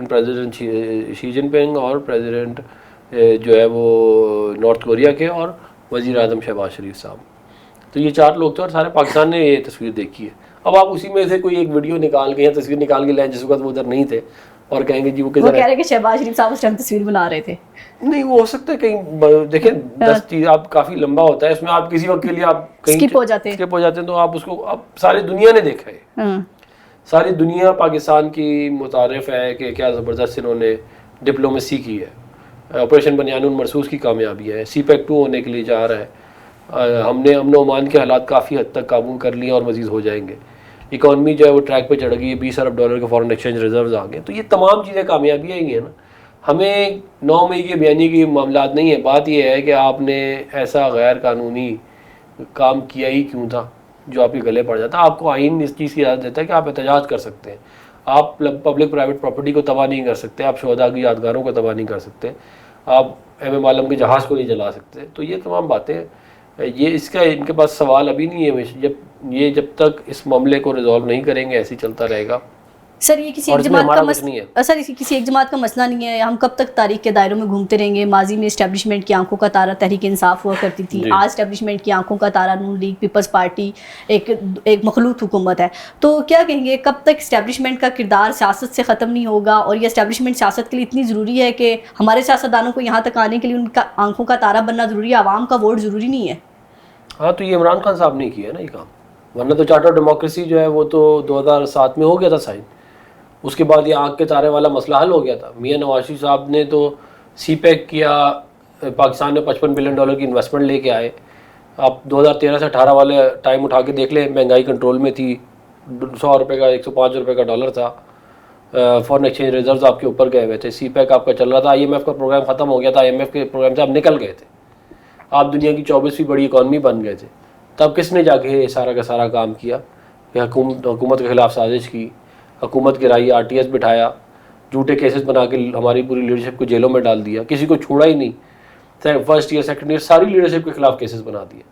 پریزیڈنٹ شی جن پنگ, اور پریزیڈنٹ جو ہے وہ نارتھ کوریا کے, اور وزیر اعظم شہباز شریف صاحب. تو یہ 4 لوگ تھے اور سارے پاکستان نے یہ تصویر دیکھی ہے. اب آپ اسی میں سے کوئی ایک ویڈیو نکال کے یا تصویر نکال کے لائیں جس وقت وہ ادھر نہیں تھے, اور کہیں گے جی وہ کہہ رہے ہیں کہ شہباز شریف صاحب اس ٹائم تصویر بنا رہے تھے. نہیں, وہ ہو سکتا ہے کہیں, دیکھیں 10 چیز آپ کافی لمبا ہوتا ہے, اس میں آپ کسی وقت کے لیے آپ کہیں اسکپ ہو جاتے ہیں, تو آپ اس کو, اب ساری دنیا نے دیکھا ہے, ساری دنیا پاکستان کی متعارف ہے کہ کیا زبردست انہوں نے ڈپلومیسی کی ہے. آپریشن بنیان المرصوص کی کامیابی ہے, سی پیک 2 ہونے کے لیے جا رہا ہے. ہم نے امن و امان کے حالات کافی حد تک قابو کر لیے اور مزید ہو جائیں گے. اکانومی جو ہے وہ ٹریک پہ چڑھ گئی ہے, $20 ارب کے فارن ایکسچینج ریزروز آ گئے. تو یہ تمام چیزیں کامیابیاں ہی ہیں نا. ہمیں 9 مئی کے بیانیے کی معاملات نہیں ہے. بات یہ ہے کہ آپ نے ایسا غیر قانونی کام کیا ہی کیوں تھا جو آپ کے گلے پڑ جاتا. آپ کو آئین اس چیز کی اجازت دیتا ہے کہ آپ احتجاج کر سکتے ہیں, آپ پبلک پرائیویٹ پراپرٹی کو تباہ نہیں کر سکتے, آپ شہداء کی یادگاروں کو تباہ نہیں کر سکتے, آپ ایم عالم کے جہاز کو نہیں جلا سکتے. تو یہ تمام باتیں, یہ اس کا ان کے پاس سوال ابھی نہیں ہے. جب تک اس معاملے کو ریزالو نہیں کریں گے ایسے ہی چلتا رہے گا. سر یہ کسی ایک جماعت کا سر کسی ایک جماعت کا مسئلہ نہیں ہے. ہم کب تک تاریخ کے دائروں میں گھومتے رہیں گے؟ ماضی میں اسٹیبلشمنٹ کی آنکھوں کا تارا تحریک انصاف ہوا کرتی تھی, آج اسٹیبلشمنٹ کی آنکھوں کا تارا نون لیگ پیپلز پارٹی ایک مخلوط حکومت ہے. تو کیا کہیں گے, کب تک اسٹیبلشمنٹ کا کردار سیاست سے ختم نہیں ہوگا, اور یہ اسٹیبلشمنٹ سیاست کے لیے اتنی ضروری ہے کہ ہمارے سیاستدانوں کو یہاں تک آنے کے لیے ان کا آنکھوں کا تارا بننا ضروری ہے, عوام کا ووٹ ضروری نہیں ہے؟ ہاں تو یہ عمران خان صاحب نے کیا نا یہ کام, ورنہ تو چارٹر ڈیموکریسی جو ہے وہ تو 2007 میں ہو گیا تھا سائن. اس کے بعد یہ آنکھ کے تارے والا مسئلہ حل ہو گیا تھا. میاں نواز شریف صاحب نے تو سی پیک کیا, پاکستان میں $55 بلین کی انویسٹمنٹ لے کے آئے. آپ 2013 سے 18 والے ٹائم اٹھا کے دیکھ لیں, مہنگائی کنٹرول میں تھی, $100 کا $105 کا ڈالر تھا, فارن ایکسچینج ریزروز آپ کے اوپر گئے ہوئے تھے, سی پیک آپ کا چل رہا تھا, IMF کا پروگرام ختم ہو گیا تھا, IMF کے پروگرام سے آپ نکل گئے تھے, آپ دنیا کی 24ویں بڑی اکانومی بن گئے تھے. تب کس نے جا کے سارا کا سارا کام کیا کہ حکومت کے خلاف سازش کی, حکومت گرائی, RTS بٹھایا, جھوٹے کیسز بنا کے ہماری پوری لیڈرشپ کو جیلوں میں ڈال دیا, کسی کو چھوڑا ہی نہیں, فرسٹ ایئر سیکنڈ ایئر ساری لیڈرشپ کے خلاف کیسز بنا دیے.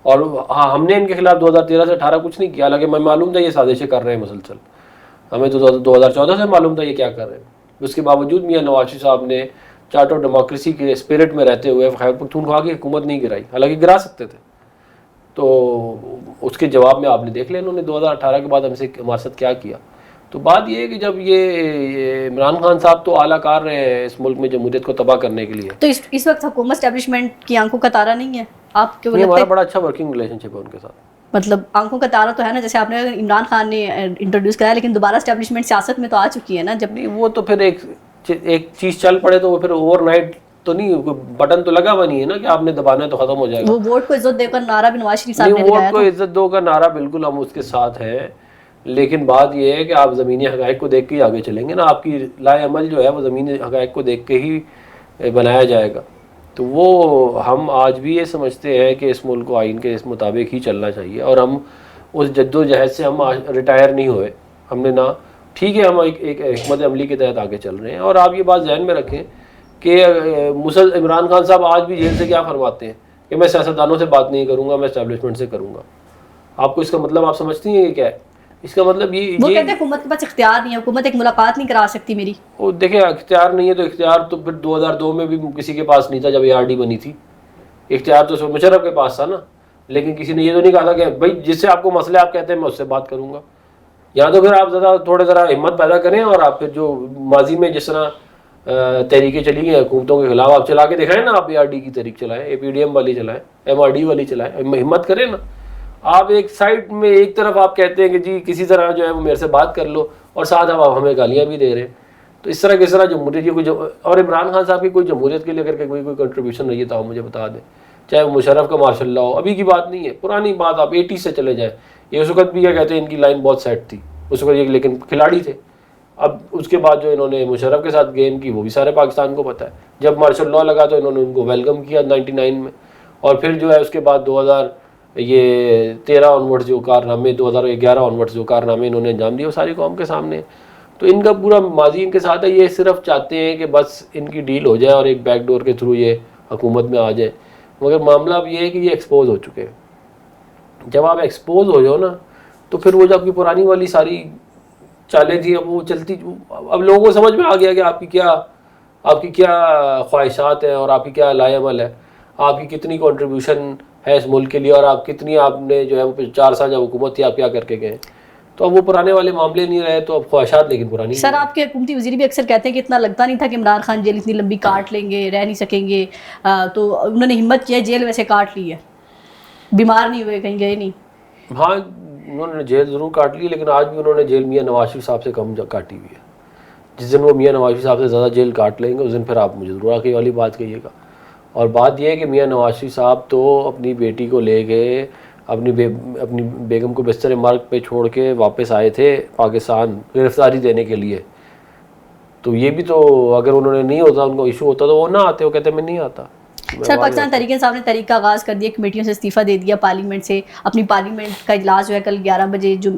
اور ہاں ہم نے ان کے خلاف 2013 سے 18 کچھ نہیں کیا, حالانکہ میں معلوم تھا یہ سازشیں کر رہے ہیں مسلسل, ہمیں تو 2014 سے معلوم تھا یہ کیا کر رہے ہیں. اس کے باوجود میاں نواز شریف صاحب نے چارٹر ڈیموکریسی کے اسپرٹ میں رہتے ہوئے خیبر پختونخوا کی حکومت نہیں گرائی, حالانکہ گرا سکتے تھے. تو اس کے جواب میں آپ نے دیکھ لیا انہوں نے 2018 کے بعد ہمارے ساتھ کیا کیا. تو بات یہ ہے کہ جب یہ عمران خان صاحب تو اعلیٰ کار رہے ہیں اس ملک میں جمہوریت کو تباہ کرنے کے لیے, تو اس وقت حکومت اسٹیبلشمنٹ کی آنکھوں کا تارا نہیں ہے آپ کے؟ ہمارا بڑا اچھا ورکنگ ریلیشن شپ ہے ان کے ساتھ. مطلب آنکھوں کا تارا تو ہے نا, جیسے آپ نے عمران خان نے انٹروڈیوس کرایا, لیکن دوبارہ اسٹیبلشمنٹ سیاست میں تو آ چکی ہے نا. جب نہیں وہ تو پھر ایک چیز چل پڑے تو وہ پھر اوور نائٹ تو نہیں, بٹن تو لگا ہوا نہیں ہے نا کہ آپ نے دبانا ہے تو ختم ہو جائے گا. وہ ووٹ کو عزت دے کر نعرہ بھی نواز شریف صاحب نے لگایا تھا. ووٹ کو عزت دو کا نعرہ بالکل ہم اس کے ساتھ ہیں, لیکن بات یہ ہے کہ آپ زمینی حقائق کو دیکھ کے ہی آگے چلیں گے نا. آپ کی لائے عمل جو ہے وہ زمینی حقائق کو دیکھ کے ہی بنایا جائے گا. تو وہ ہم آج بھی یہ سمجھتے ہیں کہ اس ملک کو آئین کے اس مطابق ہی چلنا چاہیے, اور ہم اس جد و جہد سے ہم ریٹائر نہیں ہوئے. ہم نے نہ ٹھیک ہے, ہم ایک حکمت عملی کے تحت آگے چل رہے ہیں. اور آپ یہ بات ذہن میں رکھیں کہ عمران خان صاحب آج بھی جیل سے کیا فرماتے ہیں کہ میں سیاستدانوں سے بات نہیں کروں گا, میں اسٹیبلشمنٹ سے کروں گا. آپ کو اس کا مطلب آپ سمجھتی ہیں کہ کیا ہے؟ اس کا مطلب یہ وہ کہتے ہیں حکومت کے پاس اختیار نہیں ہے, حکومت ایک ملاقات نہیں کرا سکتی میری. وہ دیکھیں اختیار نہیں ہے تو اختیار تو پھر 2002 میں بھی کسی کے پاس نہیں تھا جب ARD بنی تھی. اختیار تو مشرف کے پاس تھا نا, لیکن کسی نے یہ تو نہیں کہا تھا کہ بھائی جس سے آپ کو مسئلہ آپ کہتے ہیں میں اس سے بات کروں گا. یا تو پھر آپ تھوڑے ذرا ہمت پیدا کریں, اور آپ پھر جو ماضی میں جس طرح تحریکیں چلی گئی حکومتوں کے خلاف آپ چلا کے دکھائیں نا, آپ ARD کی تحریک چلائیں, APDM والی چلائیں, MRD والی چلائیں, ہمت کریں نا. آپ ایک سائڈ میں ایک طرف آپ کہتے ہیں کہ جی کسی طرح جو ہے وہ میرے سے بات کر لو, اور ساتھ آپ ہمیں گالیاں بھی دے رہے ہیں. تو اس طرح کس طرح جمہوریت کی اور عمران خان صاحب کی کوئی جمہوریت کے لیے اگر کوئی کنٹریبیوشن رہی ہے تو آپ مجھے بتا دیں, چاہے وہ مشرف کا ماشاء اللہ ہو. ابھی کی بات نہیں ہے, پرانی بات, آپ 80 سے چلے جائیں. یہ اس وقت بھی کیا کہتے ہیں ان کی لائن بہت سیٹ تھی اس وقت, لیکن کھلاڑی تھے. اب اس کے بعد جو انہوں نے مشرف کے ساتھ گیم کی وہ بھی سارے پاکستان کو پتہ ہے. جب مارشل لاء لگا تو انہوں نے ان کو ویلکم کیا 99 میں, اور پھر جو ہے اس کے بعد 2013 آنورڈز جو کارنامے, 2011 آنورڈز جو کارنامے انہوں نے انجام دیے وہ ساری قوم کے سامنے. تو ان کا پورا ماضی ان کے ساتھ ہے. یہ صرف چاہتے ہیں کہ بس ان کی ڈیل ہو جائے اور ایک بیک ڈور کے تھرو یہ حکومت میں آ جائے. مگر معاملہ اب یہ ہے کہ یہ ایکسپوز ہو چکے ہیں. جب آپ ایکسپوز ہو جاؤ نا تو پھر وہ جو آپ کی پرانی والی ساری چالیں تھیں اب وہ چلتی, اب لوگوں کو سمجھ میں آ گیا کہ آپ کی کیا خواہشات ہیں اور آپ کی کیا لائے عمل ہے, آپ کی کتنی کنٹریبیوشن ہے اس ملک کے لیے, اور آپ کتنی آپ نے جو ہے وہ 4 سال جب حکومت تھی آپ کیا کر کے گئے. تو اب وہ پرانے والے معاملے نہیں رہے, تو اب خواہشات لیکن پرانی. سر آپ کے حکومتی وزیر بھی اکثر کہتے ہیں کہ اتنا لگتا نہیں تھا کہ عمران خان جیل اتنی لمبی کاٹ لیں گے, رہ نہیں سکیں گے, تو انہوں نے ہمت کیا جیل ویسے کاٹ لی ہے, بیمار نہیں ہوئے, کہیں گئے نہیں. ہاں انہوں نے جیل ضرور کاٹ لی, لیکن آج بھی انہوں نے جیل میاں نواز شریف صاحب سے کم کاٹی ہوئی ہے. جس دن وہ میاں نواز شریف صاحب سے زیادہ جیل کاٹ لیں گے اس دن پھر آپ مجھے ضرور آخری والی بات کہیے گا. اور بات یہ ہے کہ میاں نواز شریف صاحب تو اپنی بیٹی کو لے گئے, اپنی بیگم کو بستر مرگ پہ چھوڑ کے واپس آئے تھے پاکستان گرفتاری دینے کے لیے. تو یہ بھی تو اگر انہوں نے نہیں ہوتا, ان کو ایشو ہوتا تو وہ نہ آتے, وہ کہتے میں نہیں آتا. سر پاکستان تحریک انصاف نے تحریک کا آغاز کر دیا, کمیٹیوں سے استعفیٰ دے دیا پارلیمنٹ سے. اپنی پارلیمنٹ کا اجلاس جو ہے کل 11 بجے جو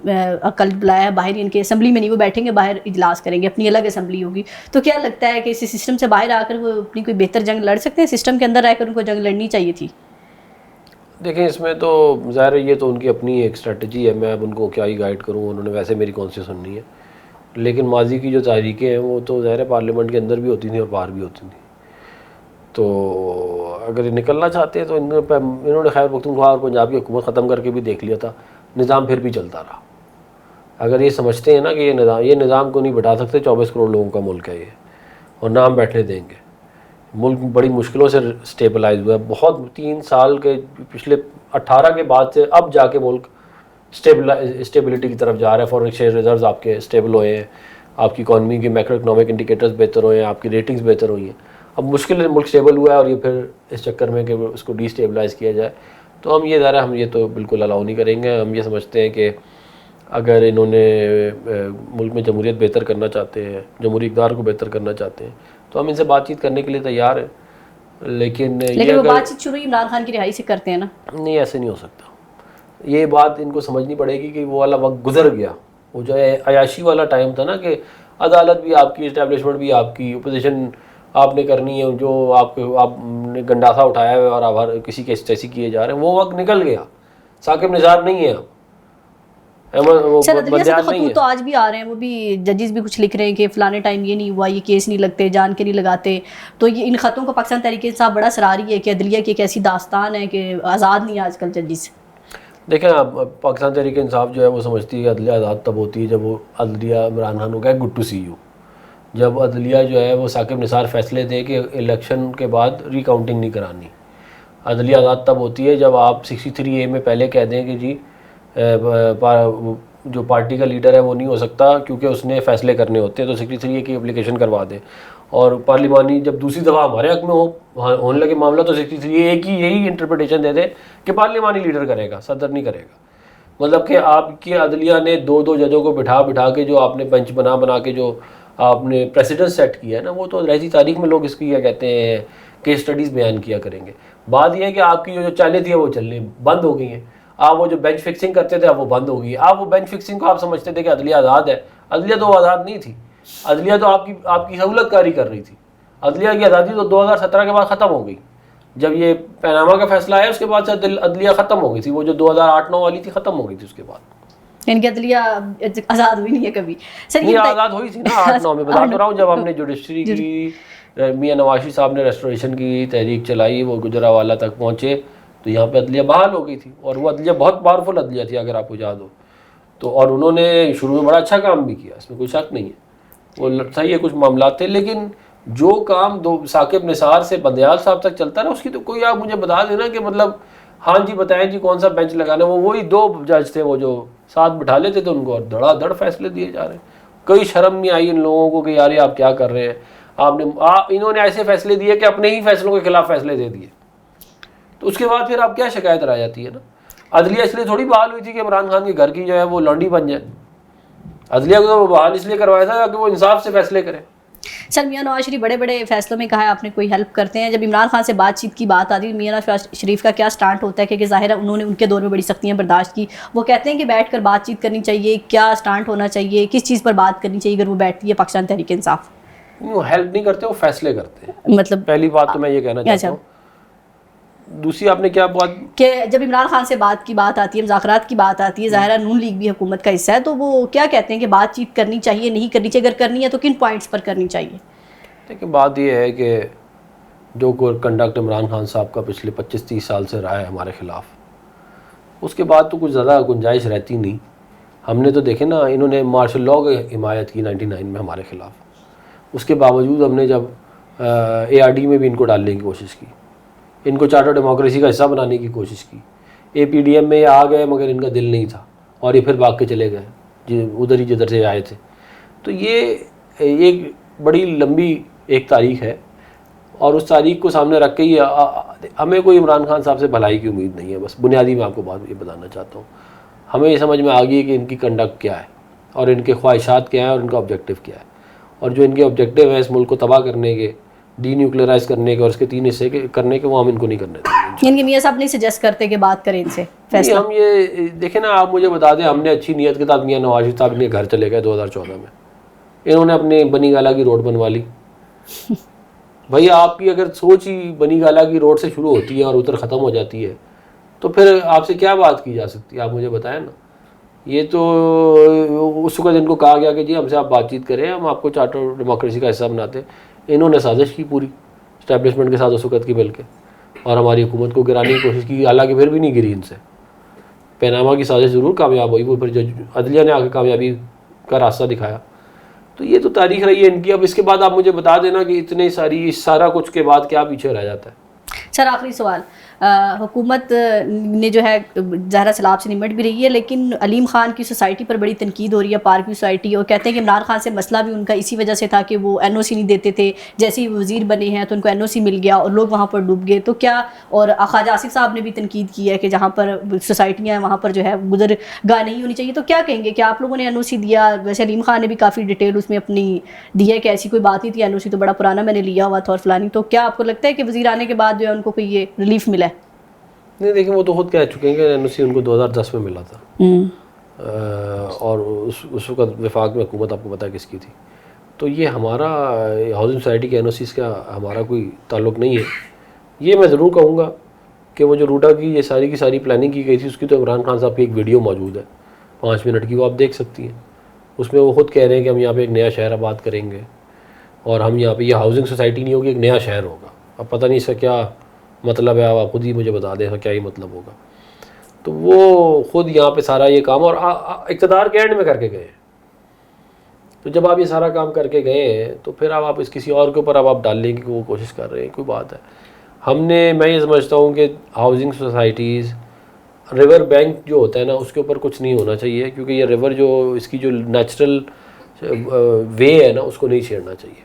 کل بلایا ہے, باہر ان کے اسمبلی میں نہیں, وہ بیٹھیں گے باہر اجلاس کریں گے, اپنی الگ اسمبلی ہوگی. تو کیا لگتا ہے کہ اس سسٹم سے باہر آ کر وہ اپنی کوئی بہتر جنگ لڑ سکتے ہیں؟ سسٹم کے اندر رہ کر ان کو جنگ لڑنی چاہیے تھی. دیکھیں اس میں تو ظاہر ہے یہ تو ان کی اپنی ایک اسٹریٹجی ہے, میں اب ان کو کیا ہی گائیڈ کروں, انہوں نے ویسے میری کون سی سننی ہے. لیکن ماضی کی جو تحریکیں ہیں وہ تو ظاہر پارلیمنٹ کے اندر بھی ہوتی تھیں اور باہر بھی ہوتی تھیں. تو اگر یہ نکلنا چاہتے ہیں تو انہوں نے خیر پختونخوا اور پنجاب کی حکومت ختم کر کے بھی دیکھ لیا تھا, نظام پھر بھی چلتا رہا. اگر یہ سمجھتے ہیں نا کہ یہ نظام کو نہیں بٹھا سکتے, 24 کروڑ لوگوں کا ملک ہے یہ, اور نہ ہم بیٹھنے دیں گے. ملک بڑی مشکلوں سے سٹیبلائز ہوا ہے, بہت 3 سال کے پچھلے 18 کے بعد سے اب جا کے ملک اسٹیبلٹی کی طرف جا رہا ہے. فارن ایکسچینج ریزروز آپ کے اسٹیبل ہوئے ہیں, آپ کی اکانومی کے میکرو اکنامک انڈیکیٹرز بہتر ہوئے ہیں, آپ کی ریٹنگز بہتر ہوئی ہیں. اب مشکل ملک اسٹیبل ہوا ہے, اور یہ پھر اس چکر میں کہ اس کو ڈی اسٹیبلائز کیا جائے, تو ہم یہ تو بالکل الاؤ نہیں کریں گے. ہم یہ سمجھتے ہیں کہ اگر انہوں نے ملک میں جمہوریت بہتر کرنا چاہتے ہیں, جمہوری اقدار کو بہتر کرنا چاہتے ہیں, تو ہم ان سے بات چیت کرنے کے لیے تیار ہیں. لیکن وہ بات چیت شروع عمران خان کی رہائی سے کرتے ہیں نا. نہیں, ایسے نہیں ہو سکتا. یہ بات ان کو سمجھنی پڑے گی کہ وہ والا وقت گزر گیا. وہ جو عیاشی والا ٹائم تھا نا, کہ عدالت بھی آپ کی, اسٹیبلشمنٹ بھی آپ کی, اپوزیشن آپ نے کرنی ہے, جو آپ نے گنڈاسا اٹھایا ہے اور آپ ہر کسی کے ایسی کیے جا رہے ہیں, وہ وقت نکل گیا. ثاقب نثار نہیں ہے سر. عدلیہ سے تو خطوط تو آج بھی آ رہے ہیں, وہ بھی ججز بھی کچھ لکھ رہے ہیں کہ فلانے ٹائم یہ نہیں ہوا, یہ کیس نہیں لگتے, جان کے نہیں لگاتے. تو یہ ان خطوں کو پاکستان تحریک انصاف بڑا سراری ہے کہ عدلیہ کی ایک ایسی داستان ہے کہ آزاد نہیں ہے آج کل ججز. دیکھیں آپ, پاکستان تحریک انصاف جو ہے وہ سمجھتی ہے کہ عدلیہ آزاد تب ہوتی ہے جب وہ عدلیہ عمران خان کو کہے گڈ ٹو سی یو. جب عدلیہ جو ہے وہ ثاقب نثار فیصلے دے کہ الیکشن کے بعد ری کاؤنٹنگ نہیں کرانی. عدلیہ آزاد تب ہوتی ہے جب آپ 63A میں پہلے کہہ دیں کہ جی جو پارٹی کا لیڈر ہے وہ نہیں ہو سکتا کیونکہ اس نے فیصلے کرنے ہوتے ہیں, تو 63A کی اپلیکیشن کروا دیں. اور پارلیمانی جب دوسری دفعہ ہمارے حق میں ہونے لگے معاملہ, تو 63A کی یہی انٹرپریٹیشن دے دیں کہ پارلیمانی لیڈر کرے گا, صدر نہیں کرے گا. مطلب کہ آپ کی عدلیہ نے 2 ججوں کو بٹھا کے جو آپ نے بینچ بنا کے جو آپ نے پریسیڈنٹ سیٹ کیا ہے نا, وہ تو رہتی تاریخ میں لوگ اس کی کیا کہتے ہیں کیس اسٹڈیز بیان کیا کریں گے. بات یہ ہے کہ آپ کی جو چالیں تھیں وہ چلنے بند ہو گئی ہیں. آپ وہ جو بینچ فکسنگ کرتے تھے اب وہ بند ہو گئی. آپ وہ بینچ فکسنگ کو آپ سمجھتے تھے کہ عدلیہ آزاد ہے. عدلیہ تو آزاد نہیں تھی. عدلیہ تو آپ کی سہولت کاری کر رہی تھی. عدلیہ کی آزادی تو 2017 کے بعد ختم ہو گئی. جب یہ پیناما کا فیصلہ آیا اس کے بعد سے عدلیہ ختم ہو گئی تھی. وہ جو 2008-9 والی تھی ختم ہو گئی تھی. اس کے بعد ان کی عدلیہ آزاد ہوئی نہیں ہے کبھی. سر یہ آزاد ہوئی تھی نا 8-9 میں, بتا تو رہا ہوں. جب ہم نے جوڈیشری کی, میاں نواز شریف صاحب نے ریسٹوریشن کی تحریک چلائی, وہ گجرانوالہ تک پہنچے, تو یہاں پہ عدلیہ بحال ہو گئی تھی. اور وہ عدلیہ بہت پاورفل عدلیہ تھی اگر آپ کو یاد ہو تو. اور انہوں نے شروع میں بڑا اچھا کام بھی کیا, اس میں کوئی شک نہیں ہے. وہ صحیح ہے, کچھ معاملات تھے, لیکن جو کام ثاقب نثار سے بندیال صاحب تک چلتا نا, اس کی تو کوئی آپ مجھے بتا دینا کہ مطلب ہاں جی بتائیں جی کون سا بینچ لگانا. وہ وہی 2 جج تھے وہ جو ساتھ بٹھا لیتے تھے ان کو, اور دھڑا دھڑ فیصلے دیے جا رہے ہیں. کوئی شرم نہیں آئی ان لوگوں کو کہ یار یہ آپ کیا کر رہے ہیں. انہوں نے ایسے فیصلے دیے کہ اپنے ہی فیصلوں کے خلاف فیصلے دے دیے. تو اس کے بعد پھر آپ کیا شکایت رہ جاتی ہے نا. عدلیہ اس لیے تھوڑی بحال ہوئی تھی کہ عمران خان کے گھر کی جو ہے وہ لانڈی بن جائے. عدلیہ کو تو بحال اس لیے کروایا تھا کہ وہ انصاف سے فیصلے کرے. سر میاں نواز شریف بڑے بڑے فیصلوں میں کہا ہے آپ نے کوئی ہیلپ کرتے ہیں. جب عمران خان سے بات چیت کی بات آتی ہے, میاں نواز شریف کا کیا سٹانٹ ہوتا ہے کہ ظاہر ہے انہوں نے ان کے دور میں بڑی سختیاں برداشت کی. وہ کہتے ہیں کہ بیٹھ کر بات چیت کرنی چاہیے, کیا سٹانٹ ہونا چاہیے, کس چیز پر بات کرنی چاہیے اگر وہ بیٹھتی ہے پاکستان تحریک انصاف؟ وہ ہیلپ نہیں کرتے, وہ فیصلے کرتے ہیں. مطلب پہلی بات تو میں یہ کہنا چاہتا ہوں. دوسری آپ نے کیا بات کہ جب عمران خان سے بات کی بات آتی ہے, مذاکرات کی بات آتی ہے, ظاہرہ نون لیگ بھی حکومت کا حصہ ہے, تو وہ کیا کہتے ہیں کہ بات چیت کرنی چاہیے نہیں کرنی چاہیے, اگر کرنی ہے تو کن پوائنٹس پر کرنی چاہیے؟ دیکھیں بات یہ ہے کہ جو کنڈکٹ عمران خان صاحب کا پچھلے 25-30 سال سے رہا ہے ہمارے خلاف, اس کے بعد تو کچھ زیادہ گنجائش رہتی نہیں. ہم نے تو دیکھے نا, انہوں نے مارشل لاء کی حمایت کی 99 میں ہمارے خلاف. اس کے باوجود ہم نے جب ARD میں بھی ان کو ڈالنے کی کوشش کی, ان کو چارٹر ڈیموکریسی کا حصہ بنانے کی کوشش کی. APDM میں یہ آ گئے مگر ان کا دل نہیں تھا, اور یہ پھر بھاگ کے چلے گئے ادھر ہی جدھر سے آئے تھے. تو یہ ایک بڑی لمبی ایک تاریخ ہے, اور اس تاریخ کو سامنے رکھ کے ہی ہمیں کوئی عمران خان صاحب سے بھلائی کی امید نہیں ہے. بس بنیادی میں آپ کو بات یہ بتانا چاہتا ہوں. ہمیں یہ سمجھ میں آ گئی ہے کہ ان کی کنڈکٹ کیا ہے, اور ان کے خواہشات کیا ہیں, اور ان کا آبجیکٹو کیا ہے. اور جو ان کے آبجیکٹو ہیں اس ملک کو تباہ کرنے کے, ڈی نیوکلیئرائز کرنے کے, اور اس کے 3 حصے کرنے کے, وہ ہم ان کو نہیں کرنے دیں گے. ان کے میاں صاحب نہیں سجیسٹ کرتے کہ بات کریں ان سے فیصلہ؟ ہم یہ دیکھیں نا, آپ مجھے بتا دیں, ہم نے اچھی نیت کے ساتھ میاں نواز شریف صاحب کے گھر چلے گئے 2014 میں, انہوں نے اپنے بنی گالہ کی روڈ بنوا لی. بھائی آپ کی اگر سوچ ہی بنی گالہ کی روڈ سے شروع ہوتی ہے اور ادھر ختم ہو جاتی ہے, تو پھر آپ سے کیا بات کی جا سکتی ہے, آپ مجھے بتائیں نا. یہ تو اس وقت ان کو کہا گیا کہ جی ہم سے آپ بات چیت کریں, ہم آپ کو چارٹر ڈیموکریسی کا حصہ بناتے ہیں. انہوں نے سازش کی پوری اسٹیبلشمنٹ کے ساتھ اس وقت کی مل کے, اور ہماری حکومت کو گرانے کی کوشش کی, حالانکہ پھر بھی نہیں گری ان سے. پیناما کی سازش ضرور کامیاب ہوئی, وہ پھر جج عدلیہ نے آ کے کامیابی کا راستہ دکھایا. تو یہ تو تاریخ رہی ہے ان کی. اب اس کے بعد آپ مجھے بتا دینا کہ اتنے ساری اس سارا کچھ کے بعد کیا پیچھے رہ جاتا ہے. سر آخری سوال, حکومت نے جو ہے ظاہرہ سیلاب سے نمٹ بھی رہی ہے, لیکن علیم خان کی سوسائٹی پر بڑی تنقید ہو رہی ہے, پارک کی سوسائٹی, اور کہتے ہیں کہ عمران خان سے مسئلہ بھی ان کا اسی وجہ سے تھا کہ وہ این او سی نہیں دیتے تھے. جیسے ہی وزیر بنے ہیں تو ان کو این او سی مل گیا اور لوگ وہاں پر ڈوب گئے. تو کیا, اور خواجہ آصف صاحب نے بھی تنقید کی ہے کہ جہاں پر سوسائٹیاں ہیں وہاں پر جو ہے گزرگاہ نہیں ہونی چاہیے. تو کیا کہیں گے کہ آپ لوگوں نے این او سی دیا؟ ویسے علیم خان نے بھی کافی ڈیٹیل اس میں اپنی دی ہے کہ ایسی کوئی بات نہیں تھی, این او سی تو بڑا پرانا میں نے لیا ہوا تھا اور فلانی. تو کیا آپ کو لگتا ہے کہ وزیر آنے کے بعد جو ہے ان کو کوئی یہ ریلیف ملا ہے؟ نہیں دیکھیں, وہ تو خود کہہ چکے ہیں کہ این او سی ان کو 2010 میں ملا تھا, اور اس وقت وفاق میں حکومت آپ کو پتہ ہے کس کی تھی. تو یہ ہمارا ہاؤسنگ سوسائٹی کے این او سیز کا ہمارا کوئی تعلق نہیں ہے. یہ میں ضرور کہوں گا کہ وہ جو روٹا کی یہ ساری کی ساری پلاننگ کی گئی تھی, اس کی تو عمران خان صاحب کی ایک ویڈیو موجود ہے 5 منٹ کی, وہ آپ دیکھ سکتی ہیں. اس میں وہ خود کہہ رہے ہیں کہ ہم یہاں پہ ایک نیا شہر آباد کریں گے, اور ہم یہاں پہ یہ ہاؤسنگ سوسائٹی نہیں ہوگی, ایک نیا شہر ہوگا. اب پتہ نہیں اس کا کیا مطلب ہے, آپ خود ہی مجھے بتا دیں کیا ہی مطلب ہوگا. تو وہ خود یہاں پہ سارا یہ کام, اور اقتدار کے اینڈ میں کر کے گئے. تو جب آپ یہ سارا کام کر کے گئے ہیں تو پھر اب آپ اس کسی اور کے اوپر اب آپ ڈال لیں کہ وہ کوشش کر رہے ہیں, کوئی بات ہے. میں یہ سمجھتا ہوں کہ ہاؤسنگ سوسائٹیز, ریور بینک جو ہوتا ہے نا, اس کے اوپر کچھ نہیں ہونا چاہیے, کیونکہ یہ ریور جو اس کی جو نیچرل وے ہے نا, اس کو نہیں چھیڑنا چاہیے.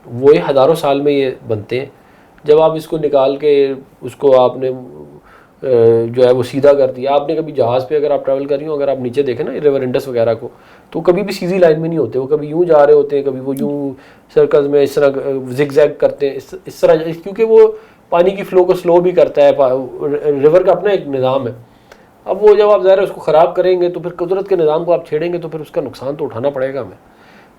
وہ یہ ہزاروں سال میں یہ بنتے ہیں. جب آپ اس کو نکال کے اس کو آپ نے جو ہے وہ سیدھا کر دیا, آپ نے کبھی جہاز پہ اگر آپ ٹریول کر رہی ہوں, اگر آپ نیچے دیکھیں نا ریور انڈس وغیرہ کو, تو کبھی بھی سیدھی لائن میں نہیں ہوتے, وہ کبھی یوں جا رہے ہوتے ہیں, کبھی وہ یوں سرکلز میں اس طرح زگ زیگ کرتے ہیں, اس طرح, کیونکہ وہ پانی کی فلو کو سلو بھی کرتا ہے. ریور کا اپنا ایک نظام ہے. اب وہ جب آپ ظاہر اس کو خراب کریں گے تو پھر قدرت کے نظام کو آپ چھیڑیں گے تو پھر اس کا نقصان تو اٹھانا پڑے گا ہمیں.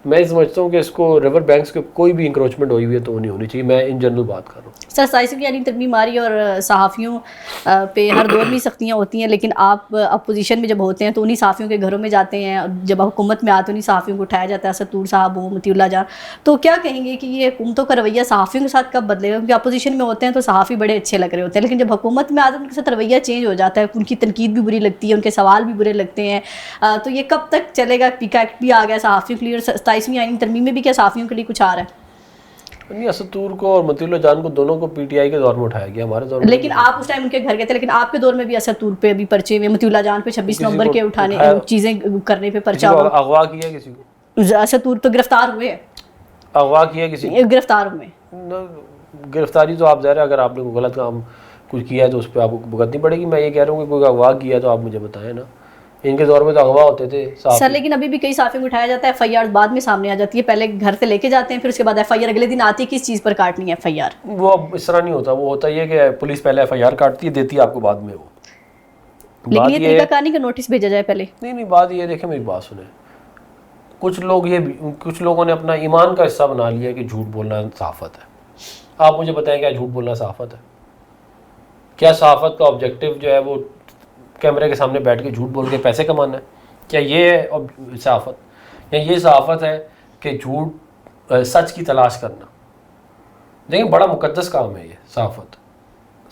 میں سمجھتا ہوں کہ اس کو ریور بینکس کے کوئی بھی انکروچمنٹ ہوئی ہوئی ہے تو وہ نہیں ہونی چاہیے. میں ان جنرل بات کر رہا ہوں. سر سائنس کی یعنی ترمیم آ رہی ہے, اور صحافیوں پہ ہر دور میں سختیاں ہوتی ہیں, لیکن آپ اپوزیشن میں جب ہوتے ہیں تو انہی صحافیوں کے گھروں میں جاتے ہیں, جب حکومت میں آتے ہیں انہی صحافیوں کو اٹھایا جاتا ہے, ستور صاحب ہو, مطیع اللہ جان. تو کیا کہیں گے کہ یہ حکومتوں کا رویہ صحافیوں کے ساتھ کب بدلے گا؟ کیونکہ اپوزیشن میں ہوتے ہیں تو صحافی بڑے اچھے لگ رہے ہوتے ہیں, لیکن جب حکومت میں آتے ہیں ان کے ساتھ رویہ چینج ہو جاتا ہے, ان کی تنقید بھی بری لگتی ہے, ان کے سوال بھی برے لگتے ہیں. تو یہ کب تک چلے گا؟ پیکا ایکٹ بھی آ گیا صحافیوں کے لیے, اور 27ویں آئینی ترمیم میں بھی کیا صحافیوں کے لیے کچھ آ رہا ہے؟ نہیں, اسطور کو اور مطیع اللہ جان کو دونوں کو پی ٹی آئی کے دور میں اٹھایا گیا, ہمارے دور میں. لیکن آپ اس ٹائم ان کے گھر گئے تھے, لیکن آپ کے دور میں بھی اسطور پہ بھی پرچے ہوئے, مطیع اللہ جان پہ 26 نومبر کے اٹھانے چیزیں کرنے پہ پرچہ ہوا. اغوا کیا کسی کو؟ اسطور تو گرفتار ہوئے. اغوا کیا کسی کو؟ گرفتار ہوئے. گرفتاری تو آپ ظاہر ہے اگر آپ نے کوئی غلط کام کچھ کیا ہے تو اس پہ آپ کو بھگتنی پڑے گی. میں یہ کہہ رہا ہوں کہ کوئی اغوا کیا ہے تو آپ مجھے بتائیں نا. ان کے دور میں تو اغوا ہوتے تھے سر, لیکن ابھی بھی کئی صحافیوں کو اٹھایا جاتا ہے, ایف آئی آر بعد میں سامنے آ جاتی ہے, پہلے گھر سے لے کے جاتے ہیں, پھر اس کے بعد ایف آئی آر اگلے دن آتی ہے کس چیز پر کاٹنی ہے ایف آئی آر. وہ اب اس طرح نہیں ہوتا, وہ ہوتا یہ کہ پولیس پہلے ایف آئی آر کاٹتی ہے, دیتی ہے آپ کو بعد میں. وہ لیکن یہ طریقہ کار نہیں کہ نوٹس بھیجا جائے پہلے. نہیں, بات یہ دیکھیں, میری بات سنیں. کچھ لوگوں نے اپنا ایمان کا حصہ بنا لیا کہ جھوٹ بولنا صحافت ہے. آپ مجھے بتائیں کیا جھوٹ بولنا صحافت ہے؟ کیا صحافت کا آبجیکٹو جو ہے وہ کیمرے کے سامنے بیٹھ کے جھوٹ بول کے پیسے کمانا ہے؟ کیا یہ ہے صحافت؟ یا یہ صحافت ہے کہ جھوٹ سچ کی تلاش کرنا؟ دیکھیں بڑا مقدس کام ہے یہ صحافت,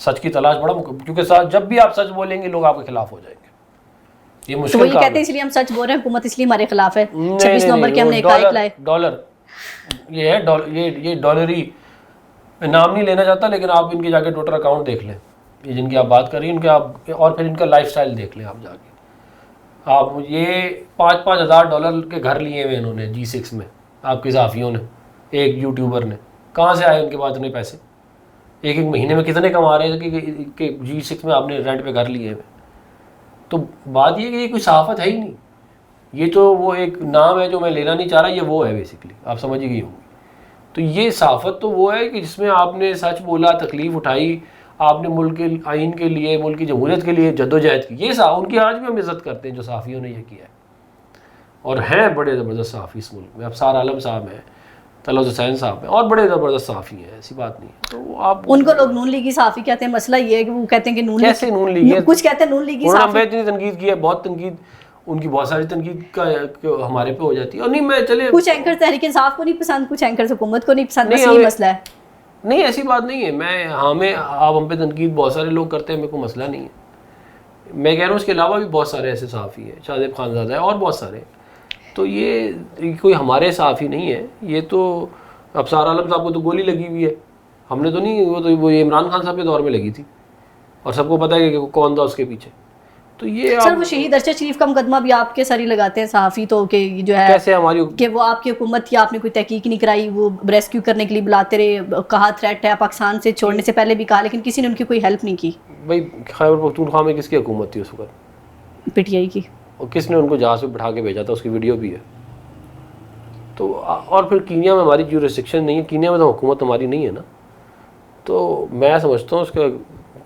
سچ کی تلاش بڑا کیونکہ جب بھی آپ سچ بولیں گے لوگ آپ کے خلاف ہو جائیں گے. یہ مشکل کام ہے. کہتے ہیں اس لیے ہم سچ بول رہے ہیں, حکومت اس لیے ہمارے خلاف ہے. 26 نومبر کے ہم نے ایک لائے. ڈالر یہ ہے, یہ ڈالری نام نہیں لینا چاہتا, لیکن آپ ان کے جا کے ٹویٹر اکاؤنٹ دیکھ لیں, یہ جن کی آپ بات کر رہی ہیں ان کے, آپ اور پھر ان کا لائف سٹائل دیکھ لیں آپ جا کے. آپ یہ $5,000 کے گھر لیے ہوئے انہوں نے G6 میں, آپ کے صحافیوں نے, ایک یوٹیوبر نے. کہاں سے آئے ان کے پاس اتنے پیسے؟ ایک مہینے میں کتنے کما رہے ہیں کہ G6 میں آپ نے رینٹ پہ گھر لیے ہوئے. تو بات یہ کہ یہ کوئی صحافت ہے ہی نہیں, یہ تو وہ ایک نام ہے جو میں لینا نہیں چاہ رہا, یہ وہ ہے بیسیکلی, آپ سمجھ گئی ہوں گی. تو یہ صحافت تو وہ ہے کہ جس میں آپ نے سچ بولا, تکلیف اٹھائی, آپ نے ملک کے آئین کے لیے, ملک کی جمہوریت کے لیے جدوجہد کی. یہ ان کی آج بھی ہم عزت کرتے ہیں جو صحافیوں نے یہ کیا ہے, اور ہیں بڑے زبردست صحافی اس ملک میں. ابصار عالم صاحب ہیں, طلعت حسین صاحب ہیں, اور بڑے زبردست صحافی ہیں, ایسی بات نہیں ہے. تو آپ ان کو لوگ نون لیگی صحافی کہتے ہیں. مسئلہ یہ ہے کہ وہ کہتے ہیں کہ کیسے نون لیگی, کچھ کہتے ہیں نون لیگی صحافی. اتنی تنقید کی ہے, بہت تنقید ان کی بہت ساری تنقید کا ہمارے پہ ہو جاتی ہے. اور نہیں میں چلے کچھ اینکر تحریک انصاف کو نہیں پسند, کچھ اینکر حکومت کو نہیں پسند, بس یہی مسئلہ ہے. نہیں ایسی بات نہیں ہے. میں آپ ہم پہ تنقید بہت سارے لوگ کرتے ہیں, میرے کو مسئلہ نہیں ہے. میں کہہ رہا ہوں اس کے علاوہ بھی بہت سارے ایسے صحافی ہیں, شاہزیب خانزادہ ہے اور بہت سارے. تو یہ کوئی ہمارے صحافی نہیں ہے, یہ تو ابصار عالم صاحب کو تو گولی لگی ہوئی ہے, ہم نے تو نہیں. وہ عمران خان صاحب کے دور میں لگی تھی اور سب کو پتہ ہے کہ کون تھا اس کے پیچھے. تو یہ سر وہ شہید ارشد شریف کا مقدمہ بھی آپ کے سر ہی لگاتے ہیں صحافی, تو کہ جو ہے کیسے ہماری کہ وہ آپ کی حکومت یا آپ نے کوئی تحقیق نہیں کرائی, وہ ریسکیو کرنے کے لیے بلاتے رہے, کہا تھریٹ ہے پاکستان سے چھوڑنے سے پہلے بھی کہا, لیکن کسی نے ان کی کوئی ہیلپ نہیں کی. بھائی خیبر پختونخوا میں کس کی حکومت تھی اس وقت؟ پی ٹی آئی کی. اور کس نے ان کو جہاز پہ بٹھا کے بھیجا تھا, اس کی ویڈیو بھی ہے. تو اور پھر کینیا میں ہماری جو ریسٹرکشن نہیں ہے, کینیا میں تو حکومت ہماری نہیں ہے نا. تو میں سمجھتا ہوں اس کا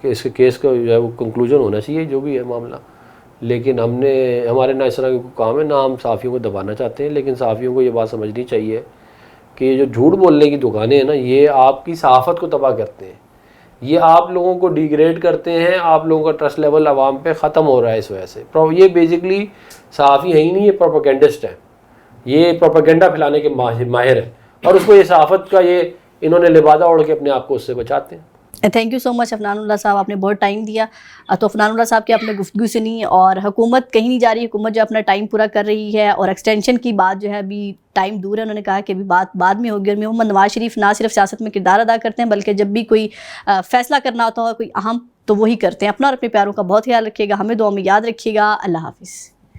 کہ اس کے کیس کا جو ہے وہ کنکلوژن ہونا چاہیے جو بھی ہے معاملہ. لیکن ہمارے نہ اس طرح کا کام ہے, نہ ہم صحافیوں کو دبانا چاہتے ہیں. لیکن صحافیوں کو یہ بات سمجھنی چاہیے کہ یہ جو جھوٹ بولنے کی دکانیں ہیں نا, یہ آپ کی صحافت کو تباہ کرتے ہیں, یہ آپ لوگوں کو ڈیگریڈ کرتے ہیں, آپ لوگوں کا ٹرسٹ لیول عوام پہ ختم ہو رہا ہے اس وجہ سے. یہ بیسکلی صحافی ہے ہی نہیں, یہ پروپیگنڈسٹ ہیں, یہ پروپیگنڈا پھیلانے کے ماہر ہیں, اور اس کو یہ صحافت کا یہ انہوں نے لبادہ اوڑھ کے اپنے آپ کو اس سے بچاتے ہیں. تھینک یو سو مچ عفنان اللہ صاحب, آپ نے بہت ٹائم دیا. تو عفنان اللہ صاحب کی آپ نے گفتگو سنی, اور حکومت کہیں نہیں جا رہی, حکومت جو اپنا ٹائم پورا کر رہی ہے, اور ایکسٹینشن کی بات جو ہے ابھی ٹائم دور ہے. انہوں نے کہا کہ ابھی بات بعد میں ہوگی, اور محمد نواز شریف نہ صرف سیاست میں کردار ادا کرتے ہیں بلکہ جب بھی کوئی فیصلہ کرنا ہوتا ہے کوئی اہم, تو وہی کرتے ہیں. اپنا اور اپنے پیاروں کا بہت خیال رکھیے گا, ہمیں دعا میں یاد رکھیے گا. اللہ حافظ.